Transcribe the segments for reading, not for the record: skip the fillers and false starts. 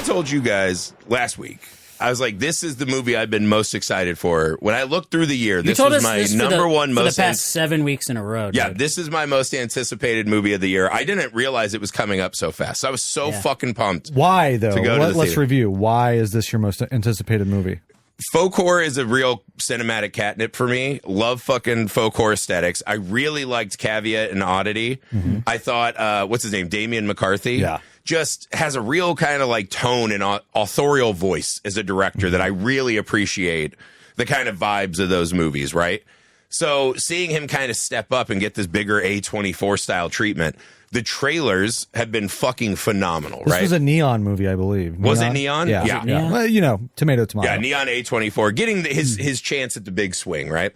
told you guys last week, I was like, this is the movie I've been most excited for. When I looked through the year, this was my number one most... For the past 7 weeks in a row. Yeah, dude. this is my most anticipated movie of the year. I didn't realize it was coming up so fast. So I was so fucking pumped. Why, though? To go to the Let's theater. review. Why is this your most anticipated movie? Folklore is a real cinematic catnip for me. Love fucking folklore aesthetics. I really liked Caveat and Oddity. Mm-hmm. I thought, what's his name? Damien McCarthy. Yeah. Just has a real kind of like tone and authorial voice as a director that I really appreciate the kind of vibes of those movies, right? So seeing him kind of step up and get this bigger A24 style treatment, the trailers have been fucking phenomenal, right? This was a Neon movie, I believe. Was it Neon? Yeah. Yeah. Neon? Well, you know, tomato. Yeah, Neon A24, getting his chance at the big swing, right?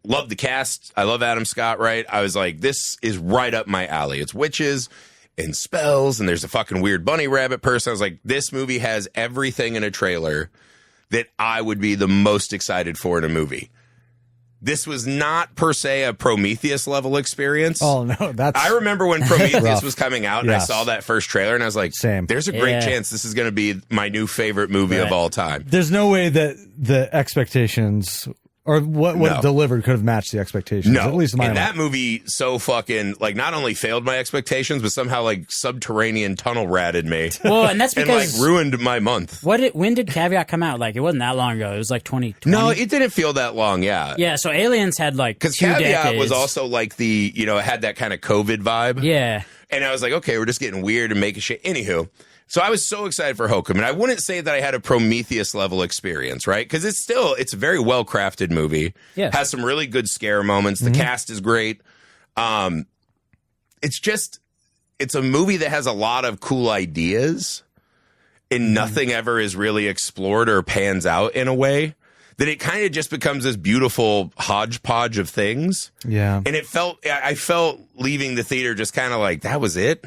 Love the cast. I love Adam Scott, right? I was like, this is right up my alley. It's witches and spells, and there's a fucking weird bunny rabbit person. I was like, this movie has everything in a trailer that I would be the most excited for in a movie. This was not per se a Prometheus level experience. Oh no, that's... I remember when Prometheus was coming out and Yes. I saw that first trailer and I was like, Same. There's a great chance this is going to be my new favorite movie of all time. There's no way that the expectations or what delivered could have matched the expectations. No, At least in my and mind. that movie so fucking like not only failed my expectations, but somehow like subterranean tunnel ratted me. Well, and that's because and like ruined my month. when did Caveat come out? Like, it wasn't that long ago. It was like 2020. No, it didn't feel that long. Yeah, Yeah, so Aliens had like because 2 Caveat decades. was also like the it had that kind of COVID vibe. Yeah. And I was like, okay, we're just getting weird and making shit. Anywho, so I was so excited for Hokum. And I wouldn't say that I had a Prometheus level experience, right? Because it's a very well crafted movie. Yeah. Has some really good scare moments. The cast is great. It's a movie that has a lot of cool ideas and nothing ever is really explored or pans out in a way that it kind of just becomes this beautiful hodgepodge of things. Yeah. And I felt leaving the theater just kind of like, that was it.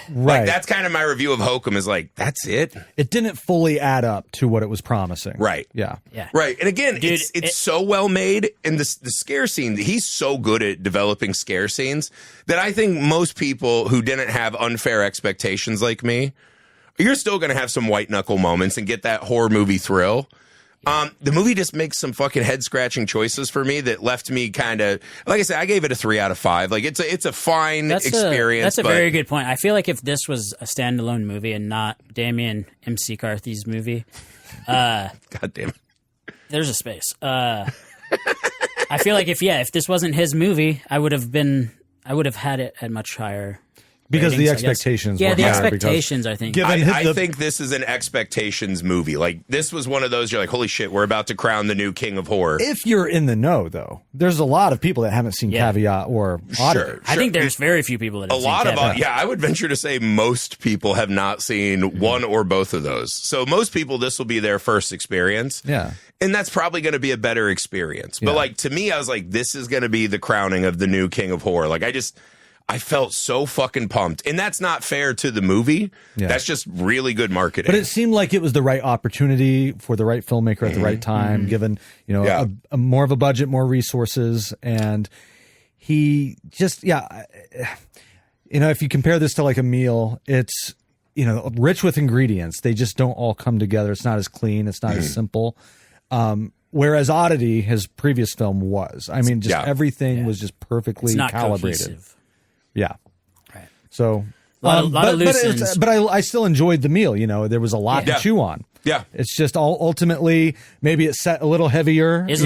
Right. Like, that's kind of my review of Hokum is like, that's it. It didn't fully add up to what it was promising. Right. Yeah. Yeah. Right. And again, Dude, it's so well made. And the scare scene, he's so good at developing scare scenes that I think most people who didn't have unfair expectations like me, you're still going to have some white knuckle moments and get that horror movie thrill. The movie just makes some fucking head scratching choices for me that left me kind of, like I said, I gave it a 3 out of 5. Like it's a fine experience. That's a very good point. I feel like if this was a standalone movie and not Damien Mc Carthy's movie, God damn it. there's a space. I feel like if this wasn't his movie, I would have had it at much higher. Because ratings, the expectations yeah, were the higher expectations, I think. I think this is an expectations movie. Like, this was one of those, you're like, holy shit, we're about to crown the new king of horror. If you're in the know, though, there's a lot of people that haven't seen Caveat or Oddity. Sure. I think there's very few people that have seen Caveat. I would venture to say most people have not seen one or both of those. So most people, this will be their first experience. Yeah. And that's probably going to be a better experience. But like, to me, I was like, this is going to be the crowning of the new king of horror. Like, I felt so fucking pumped. And that's not fair to the movie. Yeah. That's just really good marketing. But it seemed like it was the right opportunity for the right filmmaker at the right time, given, a more of a budget, more resources. And he just, if you compare this to like a meal, it's, rich with ingredients. They just don't all come together. It's not as clean. It's not as simple. Whereas Oddity, his previous film, was. I mean, just everything was just perfectly calibrated. Cohesive. Yeah. Right. So, lot of loose ends. but I still enjoyed the meal. There was a lot to chew on. Yeah. It's just ultimately maybe it's set a little heavier. It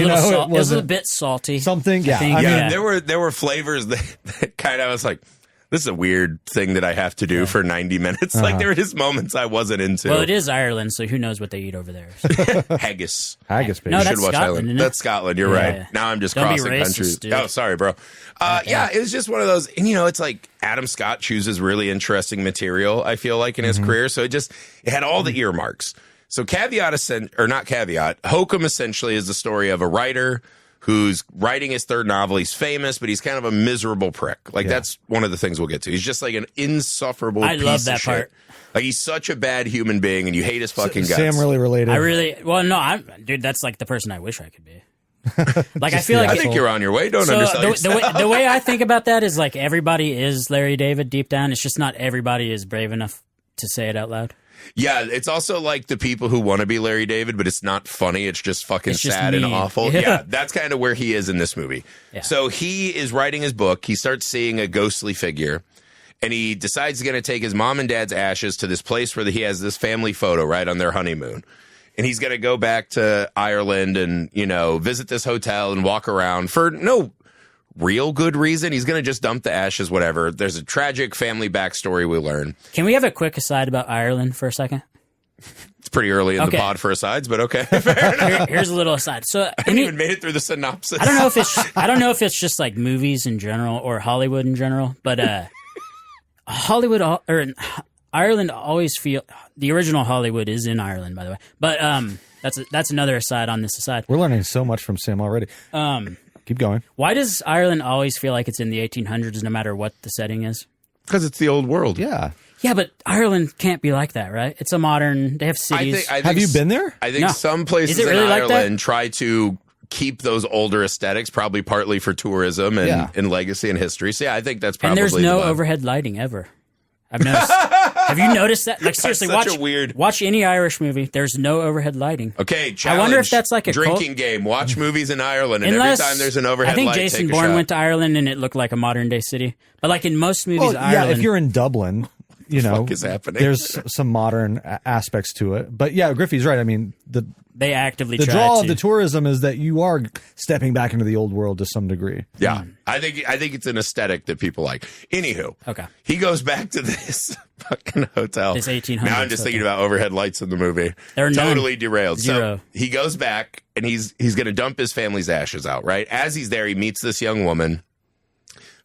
was a bit salty. Something. Yeah. I think, there were flavors that kind of, I was like, this is a weird thing that I have to do for 90 minutes. Like, there were just moments I wasn't into. Well, it is Ireland, so who knows what they eat over there. Haggis. Haggis, baby. No, that's Scotland, isn't it? That's Scotland. You're right. Now I'm just crossing countries. Dude. Oh, sorry, bro. It was just one of those. And, it's like Adam Scott chooses really interesting material, I feel like, in his career. So it had all the earmarks. So Hokum essentially is the story of a writer who's writing his third novel. He's famous, but he's kind of a miserable prick. Like, that's one of the things we'll get to. He's just like an insufferable piece of shit. I love that part. Like, he's such a bad human being, and you hate his fucking guts. Sam really related. Dude, that's like the person I wish I could be. Like, I feel like I think you're on your way. Don't understand. The way I think about that is like everybody is Larry David deep down. It's just not everybody is brave enough to say it out loud. Yeah, it's also like the people who want to be Larry David, but it's not funny. It's just fucking sad and awful. Yeah, that's kind of where he is in this movie. Yeah. So he is writing his book. He starts seeing a ghostly figure, and he decides he's going to take his mom and dad's ashes to this place where he has this family photo, right, on their honeymoon. And he's going to go back to Ireland and, you know, visit this hotel and walk around for no real good reason. He's going to just dump the ashes, whatever. There's a tragic family backstory we learn. Can we have a quick aside about Ireland for a second? It's pretty early in the pod for asides, but okay. Fair enough. Here's a little aside. So I haven't even made it through the synopsis. I don't know if it's just like movies in general or Hollywood in general, but Hollywood or Ireland always feel the original Hollywood is in Ireland, by the way. But that's another aside on this aside. We're learning so much from Sam already. Keep going. Why does Ireland always feel like it's in the 1800s no matter what the setting is? Because it's the old world. Yeah. Yeah, but Ireland can't be like that, right? It's a modern, they have cities. I think have you been there? I think some places in Ireland try to keep those older aesthetics, probably partly for tourism and legacy and history. So yeah, I think that's probably And there's no overhead lighting ever. I've noticed. Have you noticed that? Like seriously, watch any Irish movie. There's no overhead lighting. Okay, challenge. I wonder if that's like a drinking game. Watch movies in Ireland, and every time there's an overhead light, I think Jason Bourne went to Ireland, and it looked like a modern day city. But like in most movies, Ireland, if you're in Dublin, you know, what is happening? There's some modern aspects to it. But yeah, Griffey's right. I mean, they actively the draw of the tourism is that you are stepping back into the old world to some degree. Yeah, I think it's an aesthetic that people like. Anywho, okay, he goes back to this fucking hotel. This 1800s. Now I'm just thinking about overhead lights in the movie. They're totally derailed. Zero. So he goes back and he's going to dump his family's ashes out. Right as he's there, he meets this young woman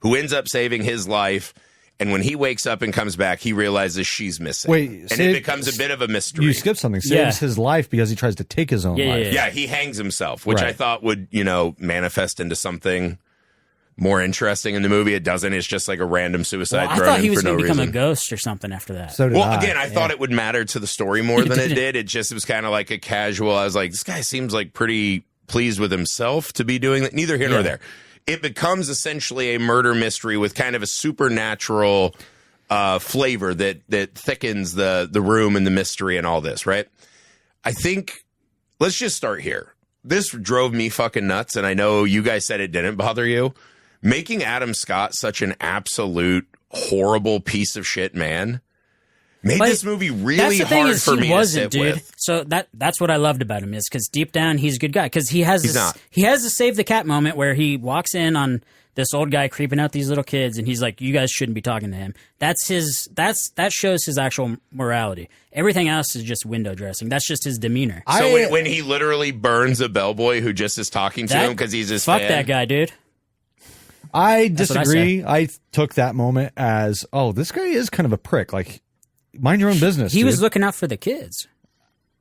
who ends up saving his life. And when he wakes up and comes back, he realizes she's missing. It becomes a bit of a mystery. You skipped something. Saves his life because he tries to take his own life. Yeah, he hangs himself, which I thought would, manifest into something more interesting in the movie. It doesn't. It's just like a random suicide thrown in for no reason. I thought he was going to become a ghost or something after that. So did I. Again, I thought it would matter to the story more than it did. It was kind of like a casual. I was like, this guy seems like pretty pleased with himself to be doing that. Neither here nor there. It becomes essentially a murder mystery with kind of a supernatural flavor that thickens the room and the mystery and all this, right? I think, let's just start here. This drove me fucking nuts, and I know you guys said it didn't bother you. Making Adam Scott such an absolute horrible piece of shit man made this movie really hard for me to sit with. So that's what I loved about him is because deep down he's a good guy because he has a save the cat moment where he walks in on this old guy creeping out these little kids and he's like, you guys shouldn't be talking to him. That shows his actual morality. Everything else is just window dressing. That's just his demeanor. So when he literally burns a bellboy who just is talking to him because he's his fan. Fuck that guy, dude. I disagree. I took that moment as, this guy is kind of a prick. Like, mind your own business. He was looking out for the kids.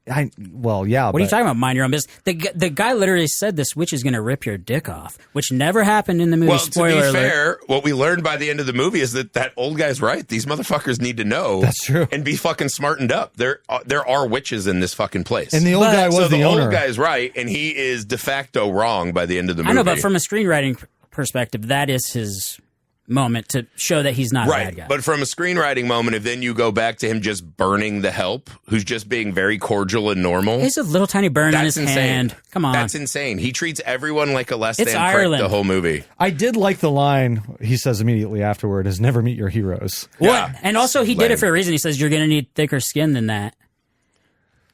Yeah. What are you talking about? Mind your own business. The guy literally said this witch is going to rip your dick off, which never happened in the movie. Well, Spoiler to be fair, alert. what we learned by the end of the movie is that old guy's right. These motherfuckers need to know. That's true. And be fucking smartened up. There are witches in this fucking place. And the old guy was the owner. The old guy's right, and he is de facto wrong by the end of the movie. I know, but from a screenwriting perspective, that is his moment to show that he's not a bad guy. But from a screenwriting moment, if then you go back to him just burning the help, who's just being very cordial and normal. He's a little tiny burn on his hand. Come on. That's insane. He treats everyone like a less than prick the whole movie. I did like the line he says immediately afterward is never meet your heroes. Yeah. And also he did it for a reason. He says you're going to need thicker skin than that.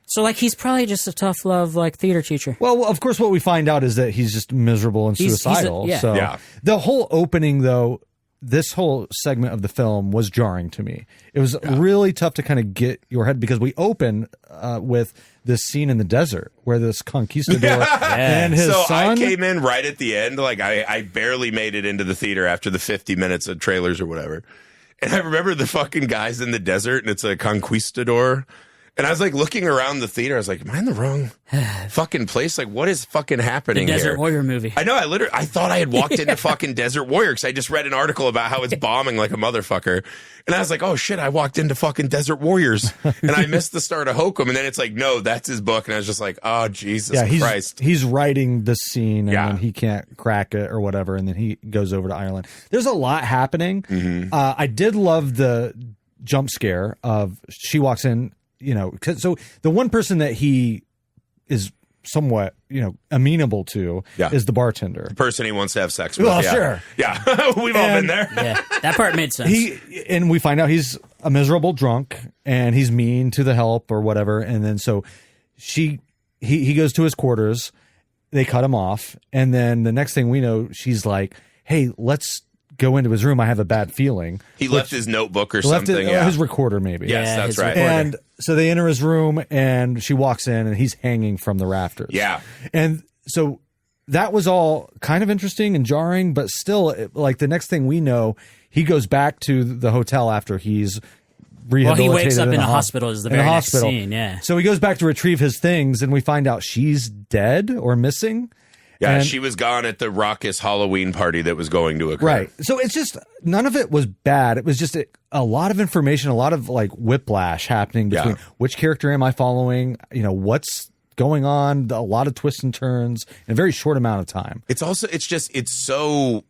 So, like, he's probably just a tough love, like, theater teacher. Well, of course, what we find out is that he's just miserable and suicidal. The whole opening, though, this whole segment of the film was jarring to me. It was really tough to kind of get your head because we open with this scene in the desert where this conquistador and his son. I came in right at the end. Like, I barely made it into the theater after the 50 minutes of trailers or whatever. And I remember the fucking guys in the desert, and it's a conquistador. And I was like looking around the theater. I was like, am I in the wrong fucking place? Like, what is fucking happening here? The Desert Warrior movie. I know. I thought I had walked into fucking Desert Warrior because I just read an article about how it's bombing like a motherfucker. And I was like, oh shit, I walked into fucking Desert Warriors. And I missed the start of Hokum. And then it's like, no, that's his book. And I was just like, oh, Jesus Christ. He's writing the scene and then he can't crack it or whatever. And then he goes over to Ireland. There's a lot happening. Mm-hmm. I did love the jump scare of she walks in. so the one person that he is somewhat, amenable to is the bartender. The person he wants to have sex with. Well, sure. Yeah. We've all been there. Yeah, that part made sense. And we find out he's a miserable drunk and he's mean to the help or whatever. And then so he goes to his quarters, they cut him off. And then the next thing we know, she's like, hey, let's go into his room. I have a bad feeling. He left his notebook or something. His recorder, maybe. Yes, that's right. Recorder. And so they enter his room and she walks in and he's hanging from the rafters. Yeah. And so that was all kind of interesting and jarring, but still, like the next thing we know, he goes back to the hotel after he's rehabilitated. Well, he wakes up in a hospital is the very next scene, yeah. So he goes back to retrieve his things and we find out she's dead or missing. Yeah, and she was gone at the raucous Halloween party that was going to occur. Right. So it's just, none of it was bad. It was just a lot of information, a lot of like whiplash happening between which character am I following, what's going on, a lot of twists and turns in a very short amount of time. It's so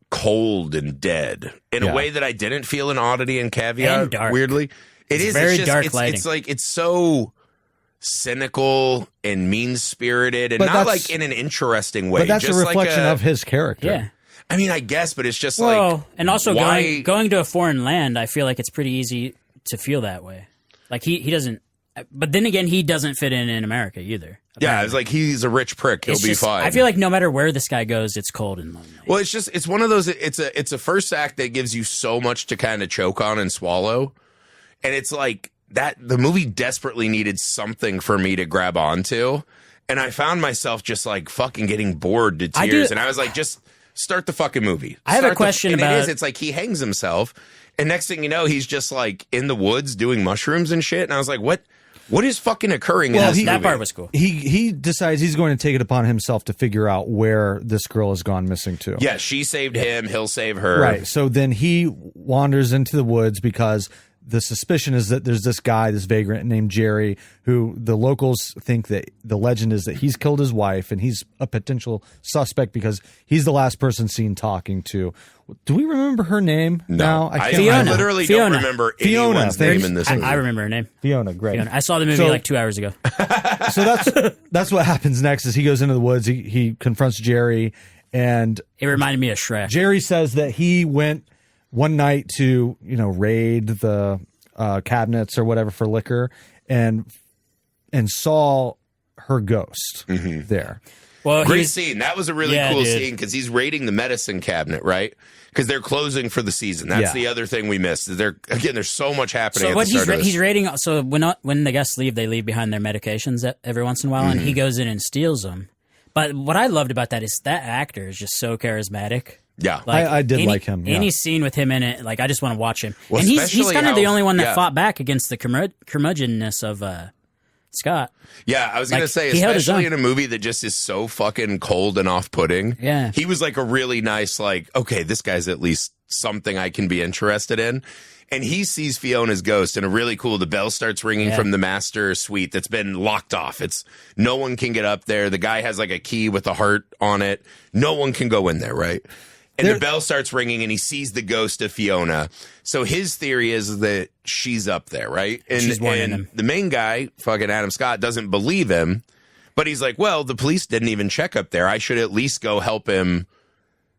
cold and dead in a way that I didn't feel in Oddity and Caveat. And dark. Weirdly. It's very dark lighting. It's like, it's so cynical and mean-spirited and but not like in an interesting way. But that's just a reflection like of his character. Yeah. I mean, I guess, but it's just and also going to a foreign land, I feel like it's pretty easy to feel that way. Like he doesn't, but then again, he doesn't fit in America either. Apparently. Yeah, it's like he's a rich prick. He'll be fine. I feel like no matter where this guy goes, it's cold and lonely. Well, it's one of those. It's a first act that gives you so much to kind of choke on and swallow, and it's like that. The movie desperately needed something for me to grab onto, and I found myself just like fucking getting bored to tears, and I was like, just start the fucking movie. I have a question about it's like he hangs himself, and next thing you know, he's just like in the woods doing mushrooms and shit, and I was like, what is fucking occurring in this movie? That part was cool. He decides he's going to take it upon himself to figure out where this girl has gone missing to. Yeah, she saved him. He'll save her. Right. So then he wanders into the woods because the suspicion is that there's this guy, this vagrant named Jerry, who the locals think that the legend is that he's killed his wife and he's a potential suspect because he's the last person seen talking to. Do we remember her name? No. I literally don't remember anyone's name in this movie. I remember her name. Fiona, great. Fiona. I saw the movie like 2 hours ago. So that's what happens next is he goes into the woods, he confronts Jerry, and it reminded me of Shrek. Jerry says that he went one night to, raid the cabinets or whatever for liquor and saw her ghost there. Well, great scene. That was a really cool scene because he's raiding the medicine cabinet, right? Because they're closing for the season. That's the other thing we missed. There's so much happening. So what he's raiding. So when the guests leave, they leave behind their medications every once in a while, and he goes in and steals them. But what I loved about that is that actor is just so charismatic. Yeah, like, I did like him. Yeah. Any scene with him in it, like I just want to watch him. Well, and he's kind of the only one that fought back against the curmudgeonness of Scott. Yeah, I was going to say, especially in a movie that just is so fucking cold and off-putting. Yeah. He was like a really nice, like, okay, this guy's at least something I can be interested in. And he sees Fiona's ghost and the bell starts ringing from the master suite that's been locked off. No one can get up there. The guy has like a key with a heart on it. No one can go in there, right? And the bell starts ringing and he sees the ghost of Fiona. So his theory is that she's up there, right? And, she's warning him. The main guy, fucking Adam Scott, doesn't believe him. But he's like, well, the police didn't even check up there. I should at least go help him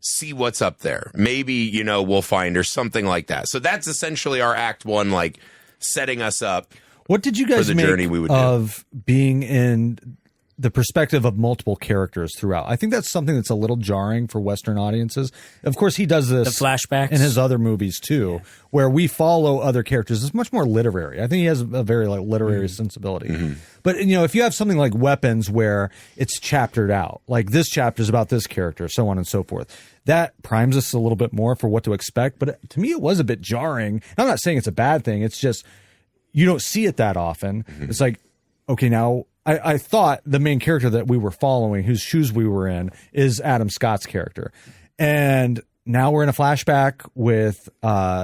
see what's up there. Maybe, we'll find her, something like that. So that's essentially our Act 1, like, setting us up. What did you guys for the make journey we would of being in the perspective of multiple characters throughout? I think that's something that's a little jarring for Western audiences. Of course, he does this the flashbacks in his other movies too, where we follow other characters. It's much more literary. I think he has a very literary sensibility. But if you have something like Weapons where it's chaptered out, like this chapter is about this character, so on and so forth, that primes us a little bit more for what to expect. But to me, it was a bit jarring. I'm not saying it's a bad thing. It's just you don't see it that often. It's like, okay, now I thought the main character that we were following, whose shoes we were in, is Adam Scott's character. And now we're in a flashback with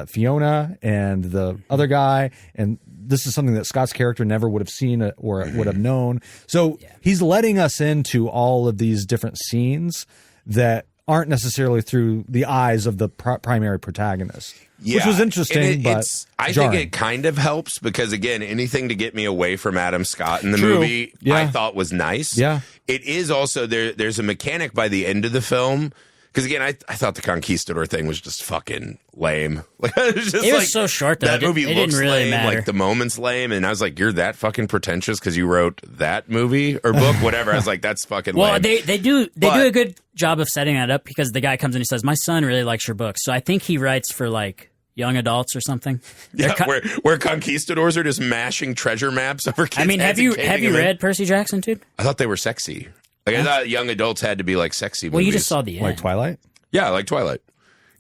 Fiona and the other guy. And this is something that Scott's character never would have seen or would have known. So he's letting us into all of these different scenes that aren't necessarily through the eyes of the primary protagonist. Yeah. Which was interesting, but I jarring. think it kind of helps because, again, anything to get me away from Adam Scott in the True. movie, I thought was nice. Yeah. It is also, there's a mechanic by the end of the film. Because, again, I thought the Conquistador thing was just fucking lame. Like, it was so short, though. That movie it looks didn't really lame. matter. Like, the moment's lame. And I was like, you're that fucking pretentious because you wrote that movie or book, whatever. I was like, that's fucking lame. Well, they do a good job of setting that up because the guy comes in and says, my son really likes your book. So I think he writes for, like, young adults or something. Yeah, where conquistadors are just mashing treasure maps over kids' I mean, have you heads read Percy Jackson, dude? I thought they were sexy. Like, I thought young adults had to be, like, sexy movies. Well, you just saw the end. Like Twilight? Yeah, like Twilight.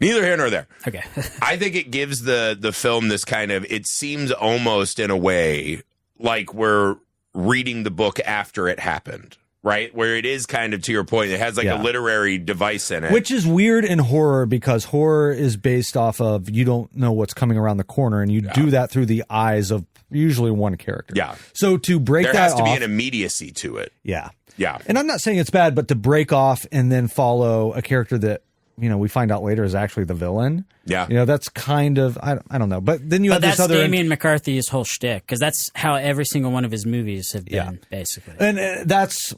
Neither here nor there. Okay. I think it gives the film this kind of, it seems almost in a way like we're reading the book after it happened, right? Where it is kind of, to your point, it has like a literary device in it. Which is weird in horror because horror is based off of you don't know what's coming around the corner, and you do that through the eyes of usually one character. Yeah. So to break there that has to be off, an immediacy to it. Yeah. Yeah. And I'm not saying it's bad, but to break off and then follow a character that, you know, we find out later is actually the villain. Yeah. You know, that's kind of, I don't know. But then you have this that's other. Damien McCarthy's whole shtick, because that's how every single one of his movies have been, basically. And that's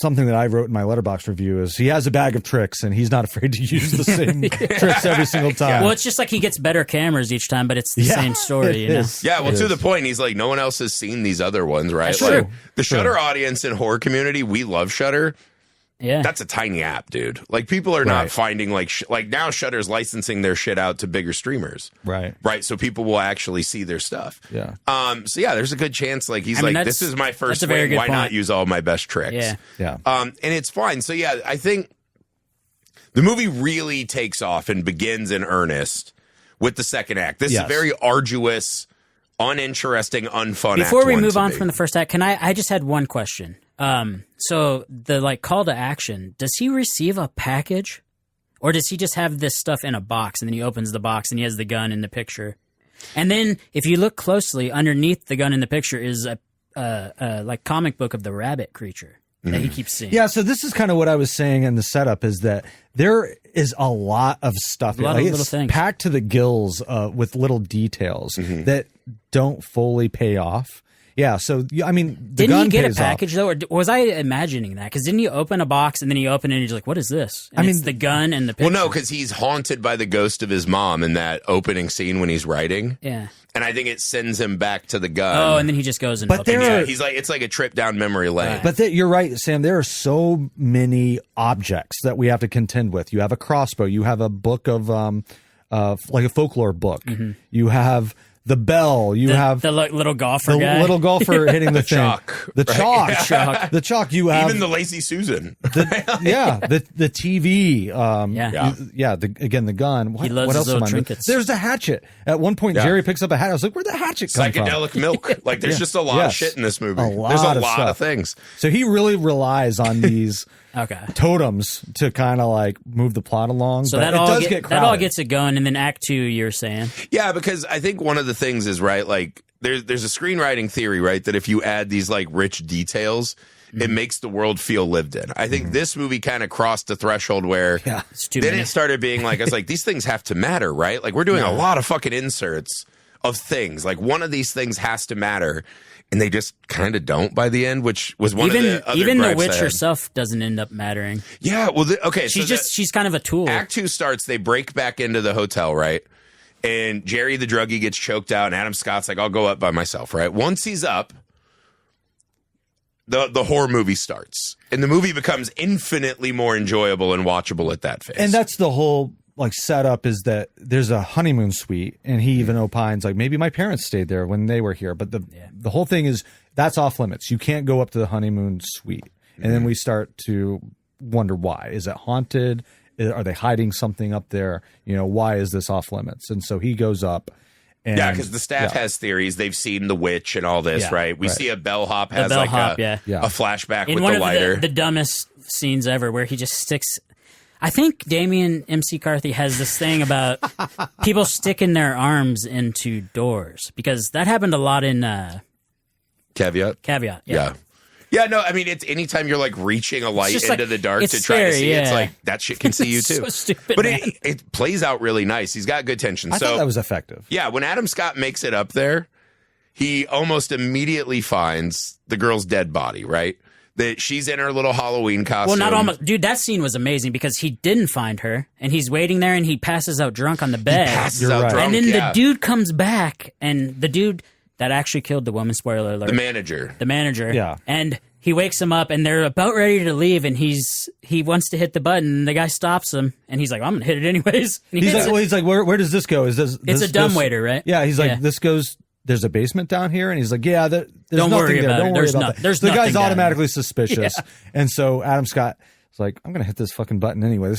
something that I wrote in my Letterboxd review is he has a bag of tricks and he's not afraid to use the same tricks every single time. Well, it's just like he gets better cameras each time, but it's the same story, you know? Yeah, well, to the point, he's like, no one else has seen these other ones, right? That's like, true. The Shudder audience and horror community, we love Shudder. Yeah. That's a tiny app, dude. Like, people are not finding, like now Shudder's licensing their shit out to bigger streamers. Right. Right, so people will actually see their stuff. Yeah. So, yeah, there's a good chance, like, he's mean, like, this is my first a very win. good Why not point. use all my best tricks? Yeah. Yeah. And it's fine. So, yeah, I think the movie really takes off and begins in earnest with the second act. This is very arduous, uninteresting, unfun. Before we move on from the first act, I just had one question. So the like call to action, does he receive a package, or does he just have this stuff in a box and then he opens the box and he has the gun in the picture? And then if you look closely, underneath the gun in the picture is a like comic book of the rabbit creature that he keeps seeing. Yeah, so this is kind of what I was saying in the setup is that there is a lot of stuff. A lot of little things. Packed to the gills with little details that don't fully pay off. Yeah, so, I mean, the gun Didn't he get a pays package, off. though, or was I imagining that? Because didn't he open a box, and then he opened it, and he's like, what is this? And it's the gun and the picture. Well, no, because he's haunted by the ghost of his mom in that opening scene when he's writing. Yeah. And I think it sends him back to the gun. Oh, and then he just goes and But opens there it. are- he's like, it's like a trip down memory lane. But you're right, Sam. There are so many objects that we have to contend with. You have a crossbow. You have a book of, like a folklore book. You have the bell. You have the little golfer the guy. little golfer hitting the thing. chalk, The right? chalk. The chalk. You have Even the Lazy Susan. the TV. Yeah. The gun. What, He loves what his else am little I missing? trinkets. There's the hatchet. At one point, Jerry picks up a hat. I was like, "Where'd the hatchet come from?" Psychedelic milk. Like, there's just a lot of shit in this movie. A lot there's a of lot stuff. of things. So he really relies on these Okay. totems to kind of like move the plot along. So but that it all, does get, get that all crowded. gets it going, and then Act 2, you're saying. Yeah, because I think one of the things is, right, like, there's a screenwriting theory, right, that if you add these, like, rich details, it makes the world feel lived in. I think this movie kind of crossed the threshold where It's too then many. it started being like, I was like, these things have to matter, right? Like, we're doing a lot of fucking inserts of things. Like, one of these things has to matter. And they just kind of don't by the end, which was one of the other Even the gripes I witch had. herself doesn't end up mattering. Yeah, well, okay. She's kind of a tool. Act 2 starts, they break back into the hotel, right? And Jerry the druggie gets choked out, and Adam Scott's like, I'll go up by myself, right? Once he's up, the horror movie starts. And the movie becomes infinitely more enjoyable and watchable at that phase. And that's the whole like setup is that there's a honeymoon suite, and he even opines like maybe my parents stayed there when they were here, but the whole thing is that's off limits. You can't go up to the honeymoon suite. And then we start to wonder why. Is it haunted? Are they hiding something up there? You know, why is this off limits? And so he goes up. And, yeah, because the staff has theories. They've seen the witch and all this, right? We see a bellhop has like a flashback in with one the of lighter. The dumbest scenes ever, where he just sticks. I think Damien MC Carthy has this thing about people sticking their arms into doors, because that happened a lot in Caveat. Caveat. Yeah. Yeah, no, I mean, it's anytime you're like reaching a light into like, the dark to try scary, to see, yeah. it's like that shit can see you too. So stupid, but man. it plays out really nice. He's got good tension. I thought that was effective. Yeah, when Adam Scott makes it up there, he almost immediately finds the girl's dead body, right? That she's in her little Halloween costume. Well, not almost. Dude, that scene was amazing because he didn't find her, and he's waiting there, and he passes out drunk on the bed. He passes out drunk, and then the dude comes back, and the dude that actually killed the woman, spoiler alert. The manager. Yeah. And he wakes him up, and they're about ready to leave, and he wants to hit the button, and the guy stops him, and he's like, I'm going to hit it anyways. He's like, where does this go? It's a dumbwaiter, right? Yeah, he's like, this goes... There's a basement down here, and he's like, "Yeah, there's Don't nothing worry there. about Don't it. worry about that." There's the guy's nothing down automatically suspicious, Yeah. and so Adam Scott is like, "I'm gonna hit this fucking button anyway."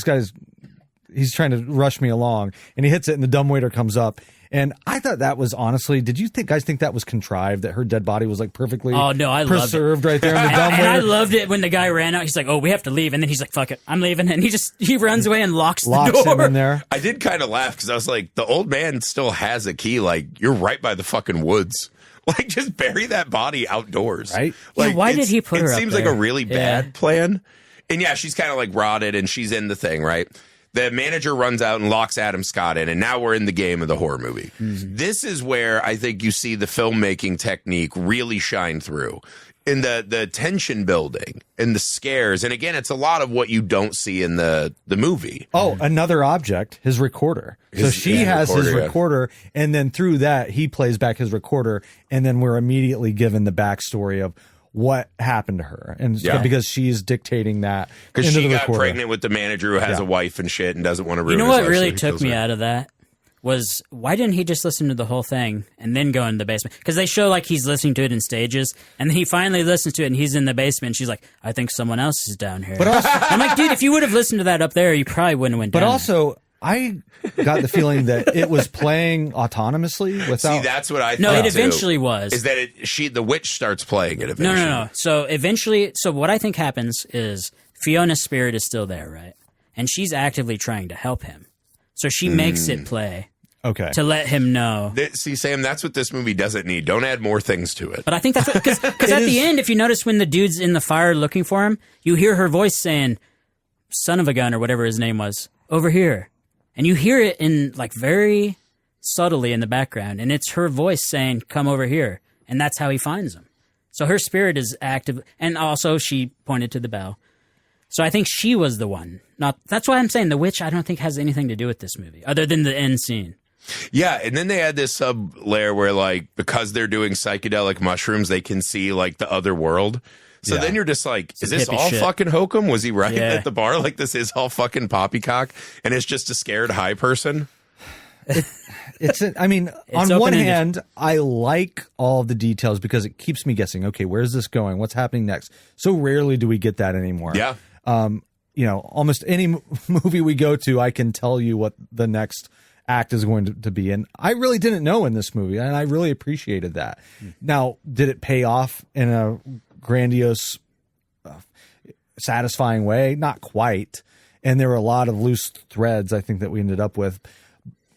He's trying to rush me along, and he hits it, and the dumbwaiter comes up. And I thought that was honestly, did you guys think that was contrived, that her dead body was like perfectly preserved right there in the dumbwaiter? And I loved it when the guy ran out. He's like, "Oh, we have to leave," and then he's like, "Fuck it, I'm leaving," and he runs away and locks the door. Him in there. I did kind of laugh because I was like, the old man still has a key. Like, you're right by the fucking woods. Like, just bury that body outdoors. Right? Like, Yeah, why did he put her It up seems there? like a really bad plan. And yeah, she's kind of like rotted and she's in the thing, right? The manager runs out and locks Adam Scott in, and now we're in the game of the horror movie. Mm-hmm. This is where I think you see the filmmaking technique really shine through. In the tension building and the scares. And again, it's a lot of what you don't see in the movie. Oh, another object, his recorder. So she has his recorder, and then through that, he plays back his recorder, and then we're immediately given the backstory of what happened to her. And because she's dictating that. Because she got pregnant with the manager who has a wife and shit and doesn't want to ruin You know his what life, really so he took kills me her. out of that? Was why didn't he just listen to the whole thing and then go in the basement? Because they show like he's listening to it in stages, and then he finally listens to it, and he's in the basement. And she's like, "I think someone else is down here." But also, I'm like, dude, if you would have listened to that up there, you probably wouldn't have went down. But also, I got the feeling that it was playing autonomously without. See, that's what I thought. No, it too, eventually was. Is that the witch starts playing it eventually? No. So eventually, what I think happens is Fiona's spirit is still there, right? And she's actively trying to help him. So she makes it play. Okay. To let him know. See, Sam, that's what this movie doesn't need. Don't add more things to it. But I think that's because at the end, if you notice when the dude's in the fire looking for him, you hear her voice saying, "Son of a gun," or whatever his name was, "over here." And you hear it in like very subtly in the background, and it's her voice saying, "Come over here." And that's how he finds him. So her spirit is active, and also she pointed to the bell. So I think she was the one. That's why I'm saying the witch I don't think has anything to do with this movie, other than the end scene. Yeah, and then they had this sub layer where, like, because they're doing psychedelic mushrooms, they can see like the other world. So then you're just like, is this all fucking Hokum? Was he right at the bar? Like, this is all fucking poppycock, and it's just a scared high person. On one hand, I like all the details because it keeps me guessing. Okay, where's this going? What's happening next? So rarely do we get that anymore. Yeah. Almost any movie we go to, I can tell you what the next act is going to be. And I really didn't know in this movie, and I really appreciated that. Now, did it pay off in a grandiose, satisfying way? Not quite. And there were a lot of loose threads, I think, that we ended up with.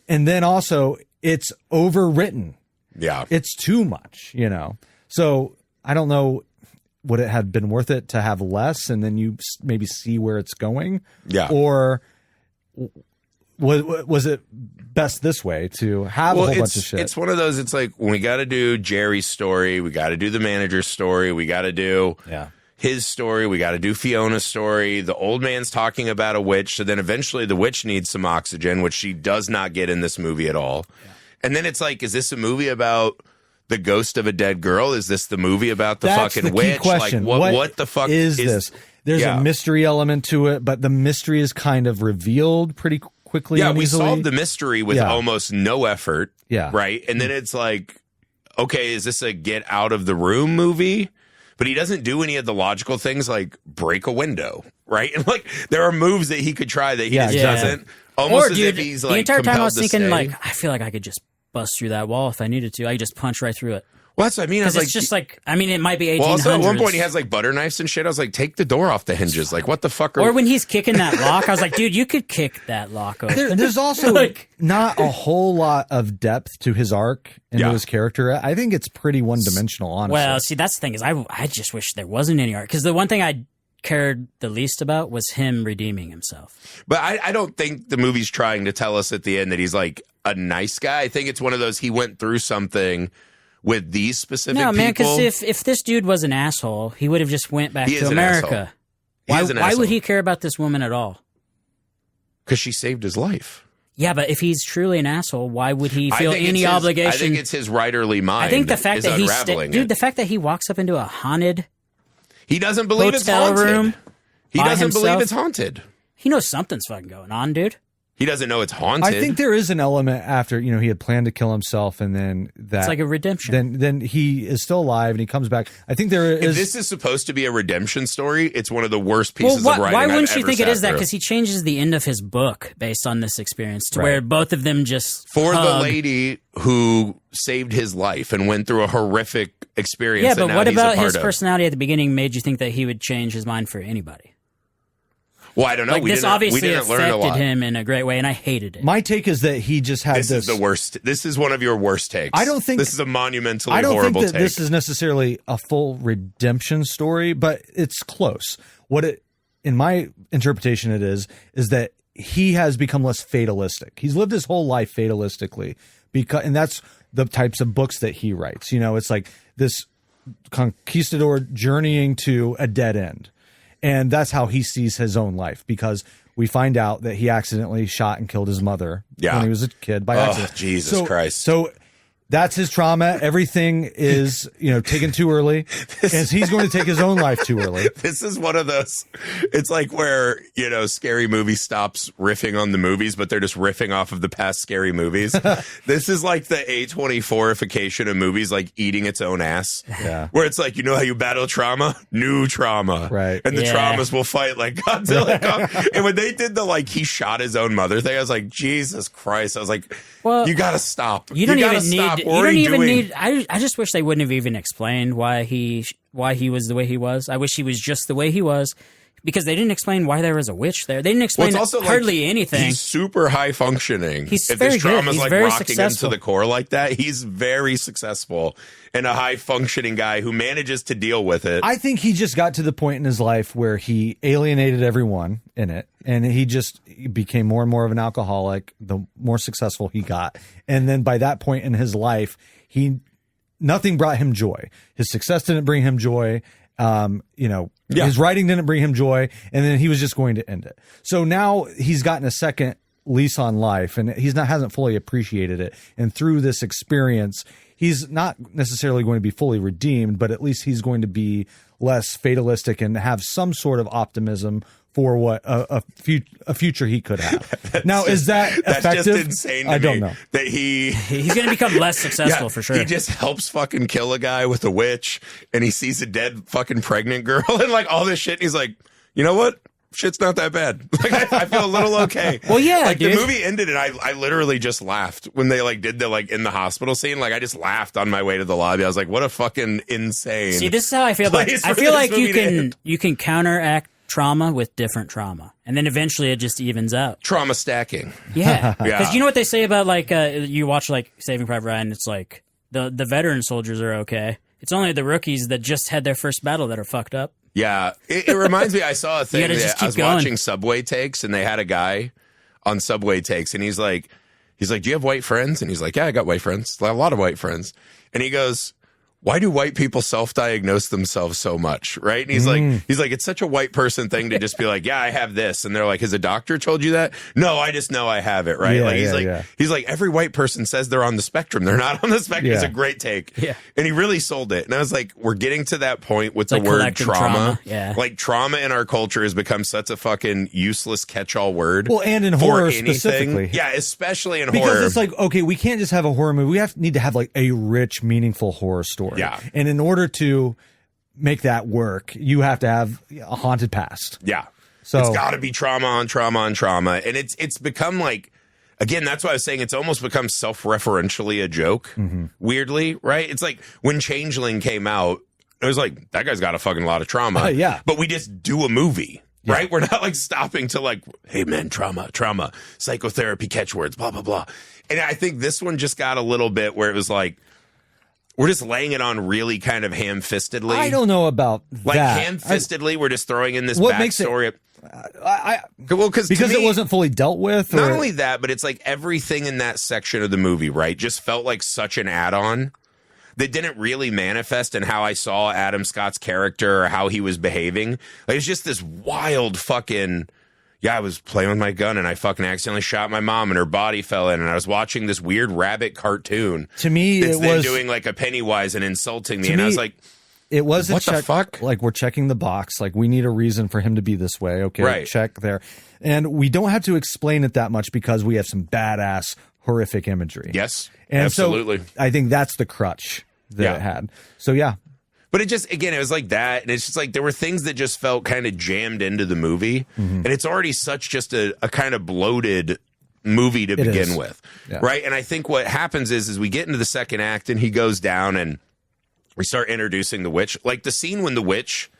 And then also, it's overwritten. Yeah. It's too much, So I don't know, would it have been worth it to have less and then you maybe see where it's going? Yeah. Or was it best this way to have a whole bunch of shit? It's one of those, it's like, when we got to do Jerry's story, we got to do the manager's story, we got to do his story, we got to do Fiona's story, the old man's talking about a witch, so then eventually the witch needs some oxygen, which she does not get in this movie at all. Yeah. And then it's like, is this a movie about the ghost of a dead girl? Is this the movie about the fucking witch? Question. Like, what the fuck is this? There's a mystery element to it, but the mystery is kind of revealed pretty quickly. Yeah, and we easily. solved the mystery with almost no effort. Yeah. Right? And then it's like, okay, is this a get out of the room movie? But he doesn't do any of the logical things like break a window, right? And like, there are moves that he could try that he just doesn't. Almost as if he's like, the entire time I was compelled to thinking, stay. like, I feel like I could just bust through that wall if I needed to. I could just punch right through it. Well, that's what I mean. Because it's just like, I mean, it might be 1800s. Well, also at one point he has like butter knives and shit. I was like, take the door off the hinges. Like, what the fuck are... Or when he's kicking that lock, I was like, dude, you could kick that lock open. There's also like, not a whole lot of depth to his arc into his character. I think it's pretty one-dimensional, honestly. Well, see, that's the thing is I just wish there wasn't any arc. Because the one thing I cared the least about was him redeeming himself. But I don't think the movie's trying to tell us at the end that he's like a nice guy. I think it's one of those, he went through something with these specific people. No, man, because if this dude was an asshole, he would have just went back to America. Why would he care about this woman at all? Because she saved his life. Yeah, but if he's truly an asshole, why would he feel any obligation? I think it's his writerly mind. I think the fact that the fact that he walks up into a haunted, he doesn't believe it's haunted. Room he doesn't believe it's haunted. He knows something's fucking going on, dude. He doesn't know it's haunted. I think there is an element after, he had planned to kill himself and then that... It's like a redemption. Then he is still alive and he comes back. I think there is... If this is supposed to be a redemption story, it's one of the worst pieces of writing why wouldn't you I've think ever it is sat that? through. Because he changes the end of his book based on this experience to where both of them just For hug. the lady who saved his life and went through a horrific experience. Yeah, but what about his personality at the beginning made you think that he would change his mind for anybody? Well, I don't know. Like, this obviously affected him in a great way, and I hated it. My take is that he just had this is the worst. This is one of your worst takes. I don't think this is a monumentally horrible take. I don't think that take. this is necessarily a full redemption story, but it's close. In my interpretation, it is that he has become less fatalistic. He's lived his whole life fatalistically, and that's the types of books that he writes. It's like this conquistador journeying to a dead end. And that's how he sees his own life, because we find out that he accidentally shot and killed his mother when he was a kid by accident. Jesus Christ. So that's his trauma. Everything is, taken too early, and he's going to take his own life too early. This is one of those, it's like where, Scary Movie stops riffing on the movies, but they're just riffing off of the past scary movies. This is like the A24ification of movies, like eating its own ass. Yeah. Where it's like, how you battle trauma? New trauma. Right. And the traumas will fight like Godzilla. And when they did the, he shot his own mother thing, I was like, Jesus Christ. I was like, you gotta stop. You don't even need. You don't even need. I just wish they wouldn't have even explained why he was the way he was. I wish he was just the way he was, because they didn't explain why there was a witch there. They didn't explain hardly anything. He's super high functioning. He's if very this trauma's good. He's like very rocking successful. into the core like that, he's very successful and a high functioning guy who manages to deal with it. I think he just got to the point in his life where he alienated everyone in it, and he just became more and more of an alcoholic the more successful he got. And then by that point in his life, nothing brought him joy. His success didn't bring him joy. His writing didn't bring him joy, and then he was just going to end it. So now he's gotten a second lease on life, and hasn't fully appreciated it. And through this experience, he's not necessarily going to be fully redeemed, but at least he's going to be less fatalistic and have some sort of optimism for what a future he could have. Now, is that effective? That's just insane to me. I don't know. That he's going to become less successful for sure. He just helps fucking kill a guy with a witch, and he sees a dead fucking pregnant girl and all this shit. And he's like, you know what? Shit's not that bad. I feel a little okay. Well, yeah, dude. The movie ended, and I literally just laughed when they did the in the hospital scene. I just laughed on my way to the lobby. I was like, what a fucking insane. See, this is how I feel. I feel like you can counteract trauma with different trauma, and then eventually it just evens out. Trauma stacking. Yeah, because you know what they say about you watch Saving Private Ryan. It's like the veteran soldiers are okay. It's only the rookies that just had their first battle that are fucked up. Yeah, it reminds me. I saw a thing that I was watching Subway Takes, and they had a guy on Subway Takes, and he's like, do you have white friends? And he's like, yeah, I got white friends, a lot of white friends. And he goes, why do white people self-diagnose themselves so much, right? And he's like, it's such a white person thing to just be like, yeah, I have this. And they're like, has a doctor told you that? No, I just know I have it, right? Yeah, he's like, every white person says they're on the spectrum. They're not on the spectrum. Yeah. It's a great take. Yeah. And he really sold it. And I was like, we're getting to that point with the word trauma. Yeah. Trauma in our culture has become such a fucking useless catch-all word. Well, and in horror specifically. Yeah, especially in horror. Because it's okay, we can't just have a horror movie. We need to have a rich, meaningful horror story. Yeah. And in order to make that work, you have to have a haunted past. Yeah. So it's got to be trauma on trauma on trauma. And it's become again, that's why I was saying it's almost become self-referentially a joke, weirdly, right? It's like when Changeling came out, it was like, that guy's got a fucking lot of trauma. Yeah. But we just do a movie, right? We're not like stopping to like, hey man, trauma, psychotherapy catchwords, blah, blah, blah. And I think this one just got a little bit where it was like, we're just laying it on really kind of ham-fistedly. I don't know about like that. ham-fistedly, we're just throwing in this What backstory. Because it wasn't fully dealt with? Not only that, but it's like everything in that section of the movie, right, just felt like such an add-on that didn't really manifest in how I saw Adam Scott's character or how he was behaving. Like, it's just this wild fucking... Yeah, I was playing with my gun and I fucking accidentally shot my mom and her body fell in, and I was watching this weird rabbit cartoon. To me, it was doing like a Pennywise and insulting me, and I was like, it was what the fuck? Like, we're checking the box. Like, we need a reason for him to be this way. Okay, right. Check there. And we don't have to explain it that much because we have some badass, horrific imagery. Yes, and absolutely. So I think that's the crutch that it had. So, yeah. But it just, again, it was like that. And it's just like there were things that just felt kind of jammed into the movie. And it's already such just a kind of bloated movie to begin with. Yeah. Right. And I think what happens is we get into the second act and he goes down and we start introducing the witch. Like the scene when the witch